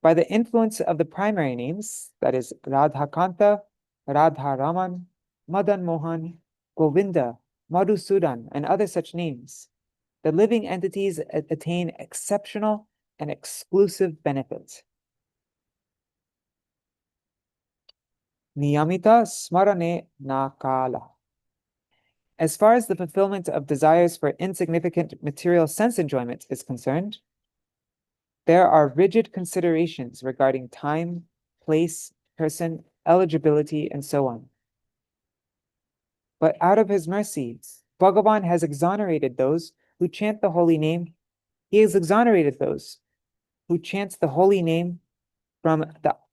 By the influence of the primary names, that is Radhakanta, Radharaman, Madan Mohan, Govinda, Madhusudan, and other such names, the living entities attain exceptional and exclusive benefits. Niyamita smarane na kala. As far as the fulfillment of desires for insignificant material sense enjoyment is concerned, there are rigid considerations regarding time, place, person, eligibility, and so on. But out of his mercy, Bhagavan has exonerated those who chant the holy name. He has exonerated those who chant the holy name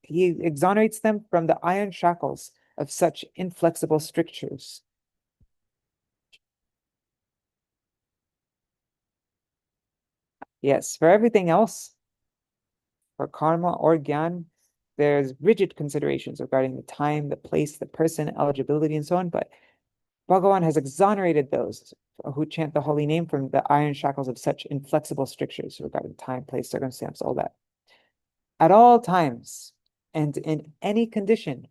he exonerates them from the iron shackles of such inflexible strictures. Yes, for everything else, for karma or gyan, there's rigid considerations regarding the time, the place, the person, eligibility, and so on. But Bhagavan has exonerated those who chant the holy name from the iron shackles of such inflexible strictures regarding time, place, circumstance, all that. At all times and in any condition,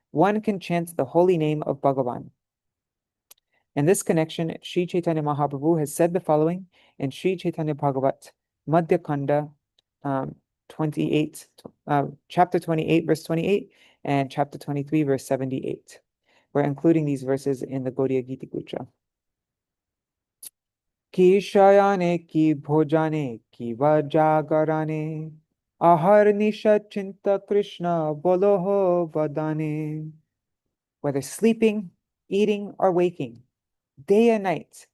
one can chant the holy name of Bhagavan. In this connection, Śrī Caitanya Mahaprabhu has said the following in Śrī Caitanya Bhagavat, Madhya Kanda 28, chapter 28, verse 28, and chapter 23, verse 78. We're including these verses in the Gaudiya Gita Gutra. Ki shayane ki bhojane ki vajagarane ahar nisha chinta Krishna boloho badane. Whether sleeping, eating, or waking, day and night,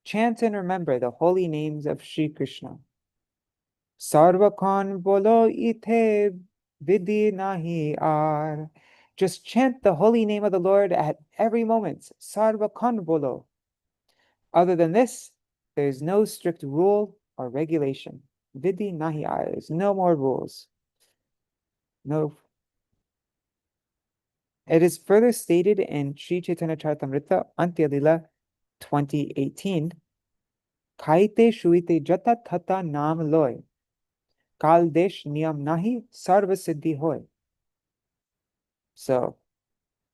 chant and remember the holy names of Sri Krishna. Sarvakhan bolo ite vidhi nahi ar. Just chant the holy name of the Lord at every moment. Sarvakhan bolo. Other than this, there is no strict rule or regulation. Vidhi nahi ar. There's no more rules. No. It is further stated in Śrī Caitanya-caritāmṛta, Antya Lila 2018, Kaite shuite jata thata naam loy, kal desh niyam nahi sarva siddhi hoy. So,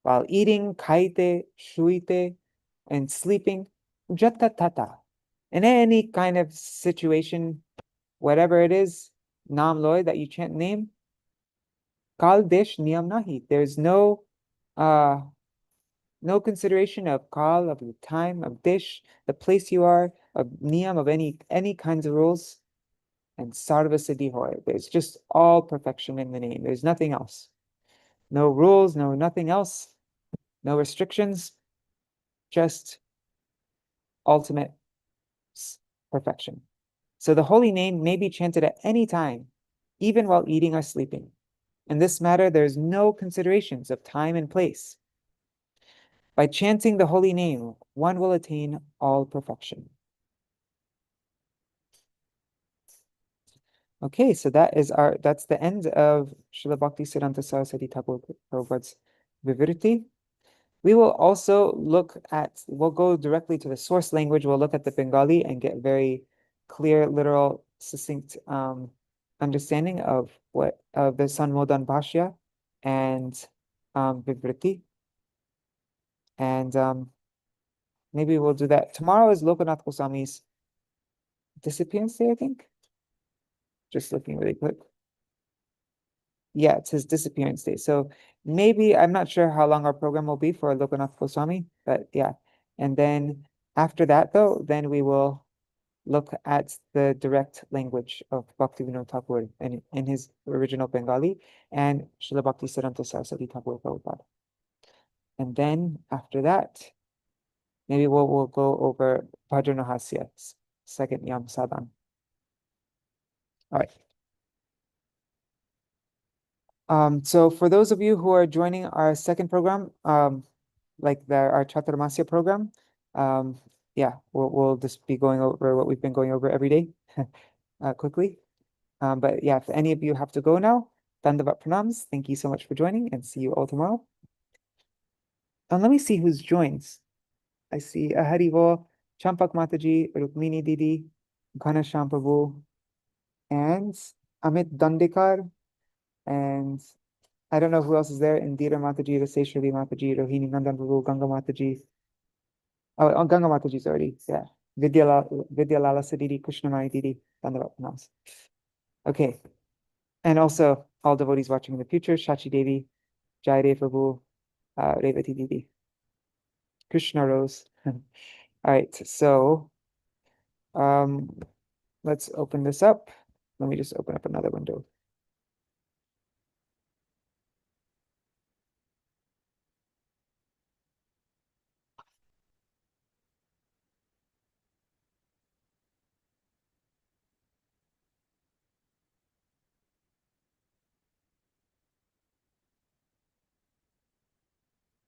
while eating, kaite, shuite, and sleeping, jata tata, in any kind of situation, whatever it is, naam loy, that you chant name, kal desh niyam nahi. There's no consideration of kal, of the time, of dish, the place you are, of niyam, of any kinds of rules, and sarva siddhi hoy. There's just all perfection in the name. There's nothing else. No rules, nothing else, no restrictions, just ultimate perfection. So the holy name may be chanted at any time, even while eating or sleeping. In this matter, there's no considerations of time and place. By chanting the holy name, one will attain all perfection. Okay, so that's the end of Śrīla Bhaktisiddhānta Sarasvatī Prabhupāda's Vivṛtti. We will also we'll go directly to the source language. We'll look at the Bengali and get very clear, literal, succinct understanding of the Sanmodan Bhashya and Vivṛtti. And maybe we'll do that. Tomorrow is Lokanath Goswami's disappearance day, I think. Just looking really quick. Yeah, it's his disappearance day. So maybe, I'm not sure how long our program will be for Lokanath Goswami, but yeah. And then after that, though, then we will look at the direct language of Bhaktivinoda Ṭhākura in his original Bengali and Śrīla Bhaktisiddhānta Sarasvatī Prabhupāda. And then after that, maybe we'll go over Bhajanahasya, second Yam Sadhan. All right. So for those of you who are joining our second program, like our Chaturmasya program, Yeah, we'll just be going over what we've been going over every day quickly. But yeah, if any of you have to go now, Dandavat Pranams. Thank you so much for joining, and see you all tomorrow. And let me see who's joined. I see Harivo, Champak Mataji, Rukmini Didi, Ghanasham Prabhu, and Amit Dandekar, and I don't know who else is there. Indira Mataji, Raseshwari Mataji, Rohini Nandan Prabhu, Ganga Mataji. Oh, Ganga Mataji's already, yeah. Vidyalala Sadidi, Krishnamai Didi, Dandavat Pranams. Okay. And also all devotees watching in the future, Shachi Devi, Jaidev Prabhu, Revati Didi, Krishna Rose. All right, so let's open this up. Let me just open up another window.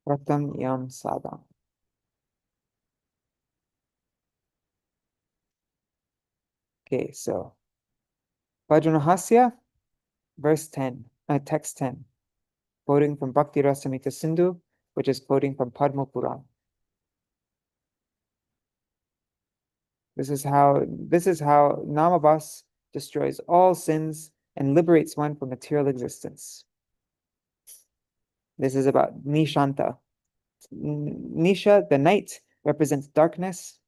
Pratam Yam Sadam. Okay, so Vajranahasya, verse 10, text 10, quoting from Bhakti Rasamrita Sindhu, which is quoting from Padma Puran. This is how Namabhas destroys all sins and liberates one from material existence. This is about Nishanta. Nisha, the night, represents darkness,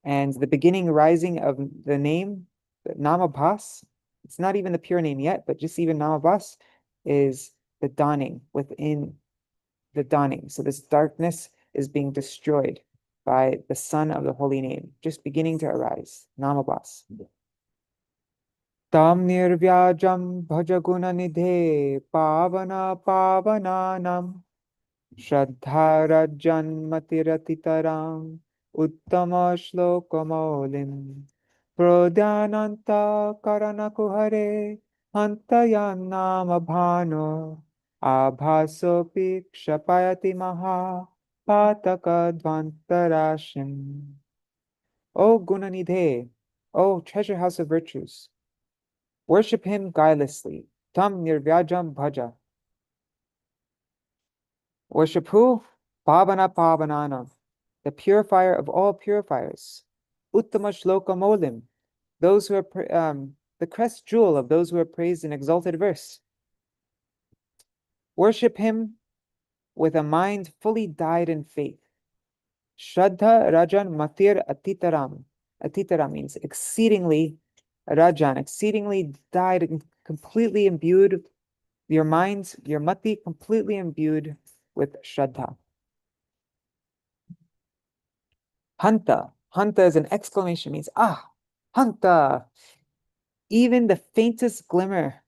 and the beginning rising of the name, the Namabhas, it's not even the pure name yet, but just even Namabhas is the dawning within the dawning. So this darkness is being destroyed by the sun of the holy name, just beginning to arise, Namabhas. Tam nirvyajam bhajaguna nidhe pavana pavananam Shraddharajanmatiratitarang Uttama shlokamaulim Prodyananta karanakuhare Hantayannama bhano Abhasopi kshapayati maha Pataka dvantarashim. O Gunanidhe, O treasure house of virtues, worship him guilelessly. Tam nirvyajam bhaja. Worship who? Pavana Pavananam, the purifier of all purifiers. Uttama Shloka Molim, those who are the crest jewel of those who are praised in exalted verse. Worship him with a mind fully dyed in faith. Shraddha Rajan Matir Atitaram. Atitaram means exceedingly, Rajan, exceedingly dyed and completely imbued. Your mind, your mati, completely imbued with Shraddha. Hanta. Hanta is an exclamation, means, ah, Hanta. Even the faintest glimmer.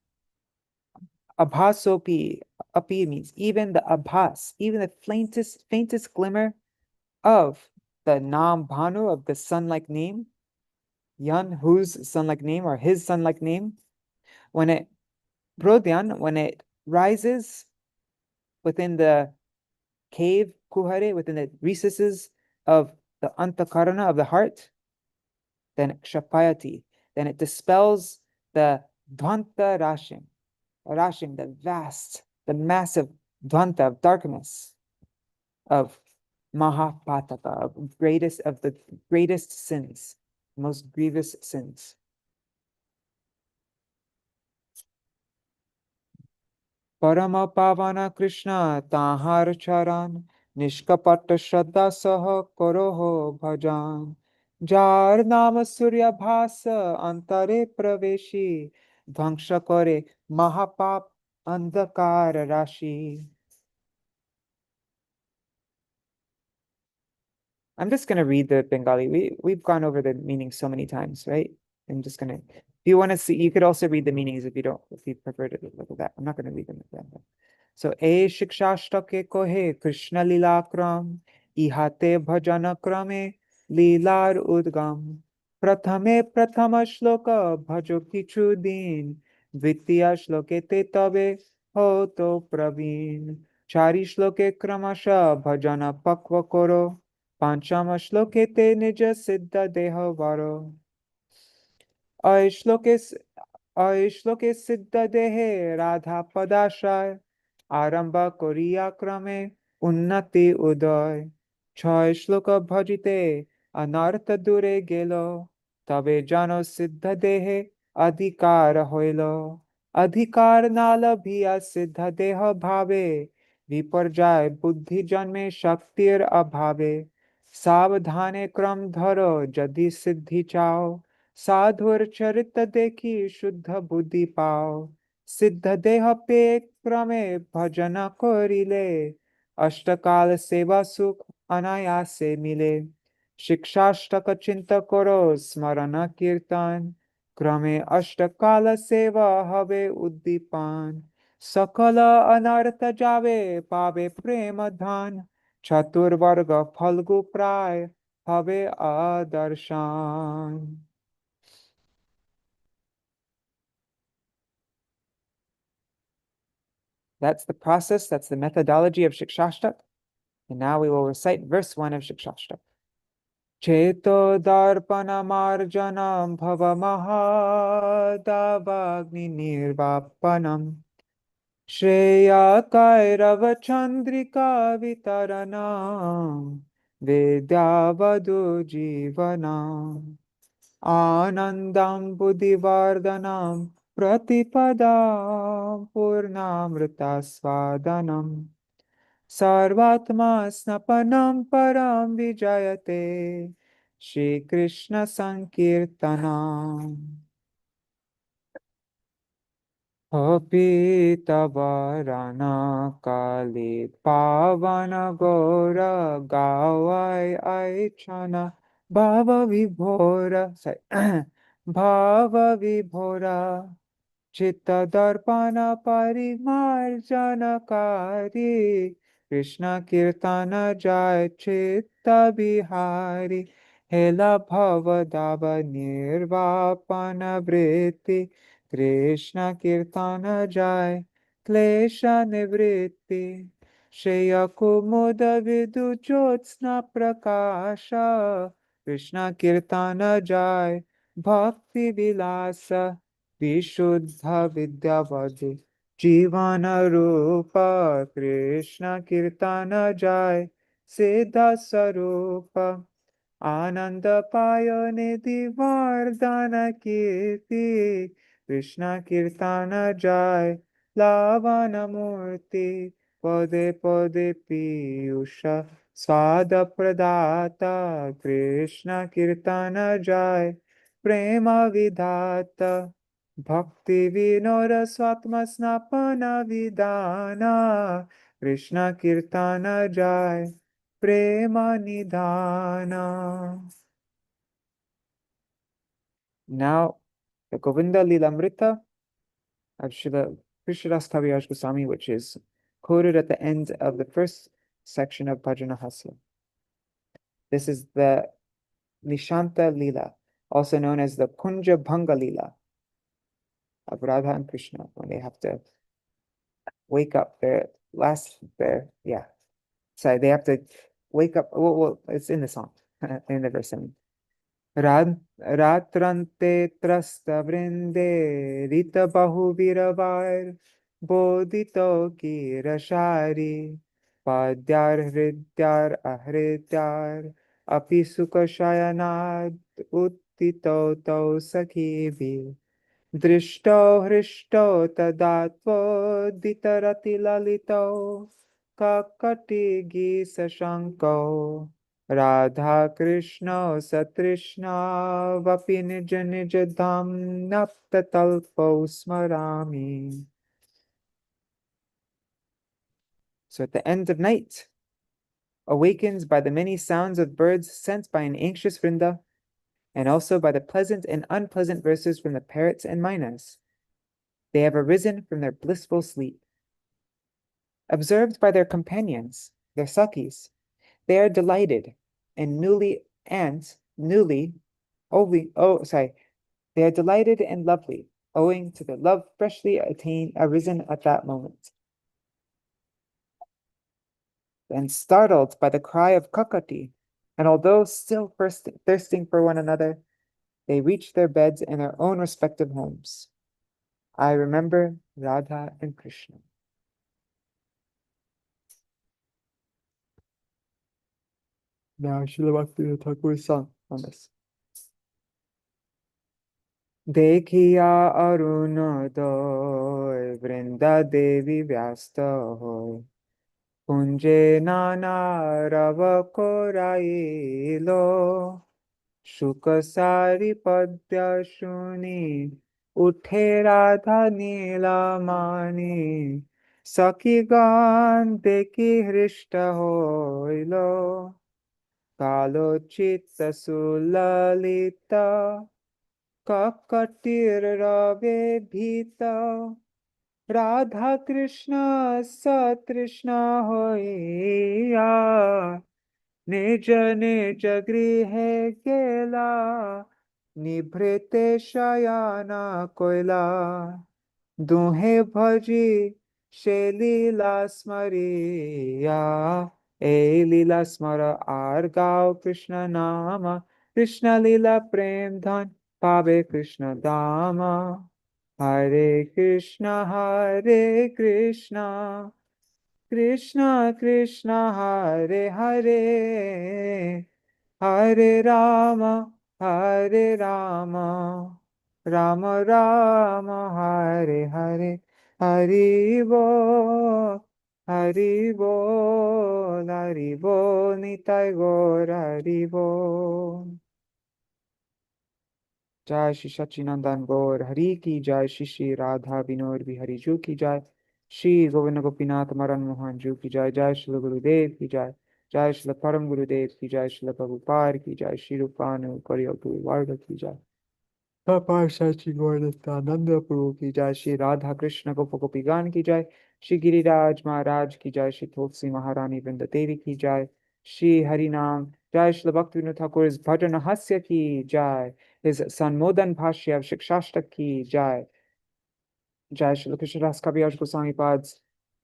Abhasopi. Api means even the abhas, even the faintest glimmer of the Nam Bhanu, of the sun-like name. Yan, whose sun-like name, or his sun-like name. When it, Prodyan, when it rises within the cave, kuhare, within the recesses of the antakarana, of the heart, then kshapayati, then it dispels the dvanta rashim, the vast, the massive dvanta of darkness, of mahapataka, of the greatest sins, most grievous sins. Parama pavana Krishna tahar charan nishkapat shraddha saha koroho bhajan jar nama surya bhasa antare praveshi dhangsha kore mahapap andhakar rashi. I'm just going to read the Bengali. We've gone over the meaning so many times, right? I'm just going to, if you want to see, you could also read the meanings if you prefer to look at that. I'm not going to read them again. So, Śrī Śikṣāṣṭaka kohe Krishna lila kram, ihate bhajana krame, lilar udgam. Prathama shloka bhajo kichu din, dvitiya shloke te tabe hoto praveen. Chari shloke kramasha bhajana pakva koro, Panchama shlokete nija siddha deha varo. Aishloke siddha dehe radha padashaya. Aramba koriya krame unnati udoy. Chai shloka bhajite anartha dure gelo. Tabe jano siddha dehe adhikar hoilo. Adhikar nala bhiya siddha deha bhave. विपर्जय बुद्धि जन्मे शक्तिर अभावे सावधाने क्रम धरो यदि सिद्धि चाओ साधुर चरित देखी शुद्ध बुद्धि पाओ सिद्ध देह पे क्रमे भजन करिले अष्टकाल सेवा सुख अनायासे मिले शिक्षाष्टक चिंत करो स्मरण कीर्तन क्रमे अष्टकाल सेवा हवे उद्दीपन सकल अनर्थ जावे पावे प्रेम धन चतुर्वर्ग फल्गु प्राय हवे आदर्शन. That's the process, that's the methodology of Shikṣāṣṭaka. And now we will recite verse 1 of Shikṣāṣṭaka. Cheto darpana marjanam bhava mahadavagni nirvapanam Shreya Kairava Chandrika Vitaranam Vidyavadu Jivanam Anandam Buddhivardhanam Pratipadam Purnamrita Svadanam Sarvatma Snapanam Param Vijayate Shri Krishna Sankirtanam. Pitavarana Kali Pavana Gora Gawai Aichana Bhava Vibhora Bhava Vibhora Chitta Darpana Parimarjana Kari Krishna Kirtana Jai Chitta Bihari Hela Bhava Dava Nirvapana Vritti Krishna Kirtana Jai Klesha Nivritti Shreya Kumuda Vidu Jyotsna Prakasha Krishna Kirtana Jai Bhakti Vilasa Vishuddha Vidyavadi Jivana Rupa Krishna Kirtana Jai Siddha Sarupa Ananda Payonidhi Vardhana Kirti Krishna Kirtana Jai Lavana Murti Pade Pade Piyusha Svada Pradata Krishna Kirtana Jai Prema Vidhata Bhakti Vinoda Swatma Snapana Vidana Krishna Kirtana Jai Prema Nidhana. Now, the Govinda Lilamrita of Srila Krishnadas Kaviraj Goswami, which is quoted at the end of the first section of Bhajana Hasya. This is the Nishanta Lila, also known as the Kunja Bhanga Lila of Radha and Krishna, when they have to wake up sorry, they have to wake up, well it's in the song, in the verse 7. Ratrante trasta vrinde rita bahu viravar bodhito ki rashari padyar hridyar ahridyar api sukha shayanad uttito to sakhivi drishto hrishto tadatvo ditarati lalito kakati gisa shanko Radha Krishna Satrishna Vapi Nija Nija Dham Napta Talpo Smarami. So at the end of night, awakened by the many sounds of birds sent by an anxious Vrinda, and also by the pleasant and unpleasant verses from the parrots and mynas, they have arisen from their blissful sleep. Observed by their companions, their Sakhis, they are delighted and they are delighted and lovely, owing to the love freshly arisen at that moment. And startled by the cry of Kakati, And although still thirsting for one another, they reach their beds in their own respective homes. I remember Radha and Krishna. Now Śrīla Bhaktivinoda Ṭhākura's song on this. देखिया अरुणोदय वृंदा देवी व्यस्त होय कुंजे नाना रव कोराइलो शुक सारी पद्य शुनि उठे राधा नीलमणि सखी गान देखी हृष्ट होइलो कालोचित सुललित ककटिरवे भीत राधा कृष्ण सतृष्ण होइया निज निज गृहे गेला निभृते शयन कोइला दुहे भजी शे लीला स्मरिया ए लीला स्मर आर गाओ कृष्ण नाम कृष्ण लीला प्रेम धन पावे कृष्ण धाम हरे कृष्ण कृष्ण कृष्ण हरे हरे हरे राम राम राम हरे हरे हरि बोल निताय गौर हरि बोल जय श्री सच्चिदानंद गौर हरि की जय श्री श्री राधा विनोद बिहारी जू की जय श्री गोविंद गोपीनाथ मदन मोहन जू की जय जय श्री गुरुदेव की जय श्री परम गुरुदेव की जय श्री प्रभुपाद की जय श्री रूपानु वर्ग की जय श्री गौरतानंद प्रभु की जय श्री राधा कृष्ण गोप गोपीगान की जय श्री गिरिराज महाराज की जय श्री तुलसी महारानी वृंद देवी की जय श्री हरि नाम जय श्री भक्तिविनोद ठाकुर भजन हास्य की जय his Sanmodan Bhashya of Shikshaṣṭaka ki jai. Jai Śrīla Krishnadas Kaviraj Gosvāmī Pad's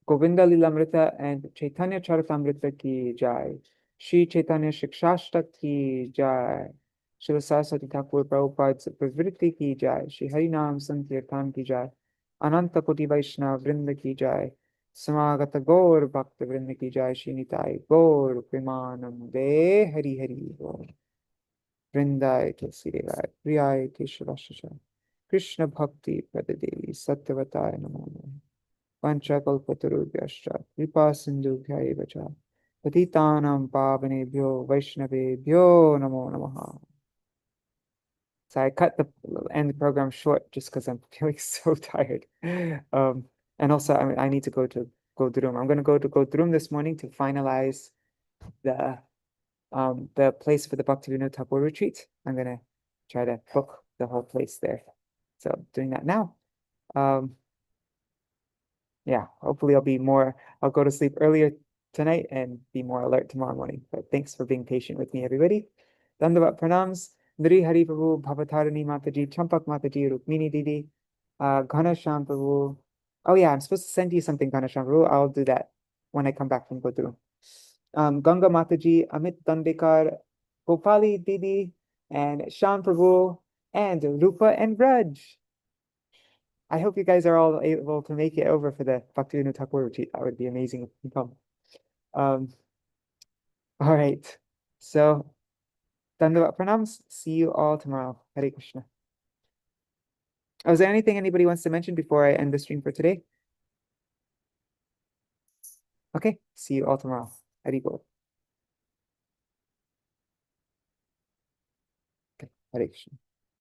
Govinda Lilamrita and Caitanya-caritāmṛta ki jai. Śrī Caitanya-caritāmṛta ki jai. Śrīla Sarasvatī Thakur Prabhupāda's Vivṛtti ki jai. Śrī Harinam Sankirtan ki jai. Ananta Koti Vaishnava Vrinda ki jai. Samagata Gaur Bhakta Vrinda ki jai. Śrī Nitai Gaur Premanande Hari Hari Gaur. वृंदाय तुलसीदेवाय प्रियाय केशवाय Krishna भक्ति प्रददेवी सत्यवताय नमो नमः पंचकल्पतरुभ्यश्च कृपा सिन्धुभ्यैव च पतितानां पावनेभ्यो वैष्णवेभ्यो नमो नमः. So I cut the end program short just because I'm feeling so tired. And also I need to go to Godrum. I'm going to go to Godrum this morning to finalize the place for the Bhaktivinoda Ṭhākura retreat. I'm going to try to book the whole place there. So I'm doing that now. Yeah, hopefully I'll go to sleep earlier tonight and be more alert tomorrow morning. But thanks for being patient with me, everybody. Dandavat pranams. Nri Hari Prabhu, Bhavatarani Mataji, Champak Mataji, Rukmini Didi, Ghanasham Prabhu. Oh yeah, I'm supposed to send you something, Ghanasham Prabhu. I'll do that when I come back from Godru. Ganga Mataji, Amit Dandekar, Gopali Didi, and Shan Prabhu, and Rupa and Braj. I hope you guys are all able to make it over for the Bhaktivinoda Ṭhākura retreat. That would be amazing if you come. All right. So, Dandavat Pranams. See you all tomorrow. Hare Krishna. Oh, is there anything anybody wants to mention before I end the stream for today? Okay. See you all tomorrow. Hare Bol. Okay. Hare Krishna.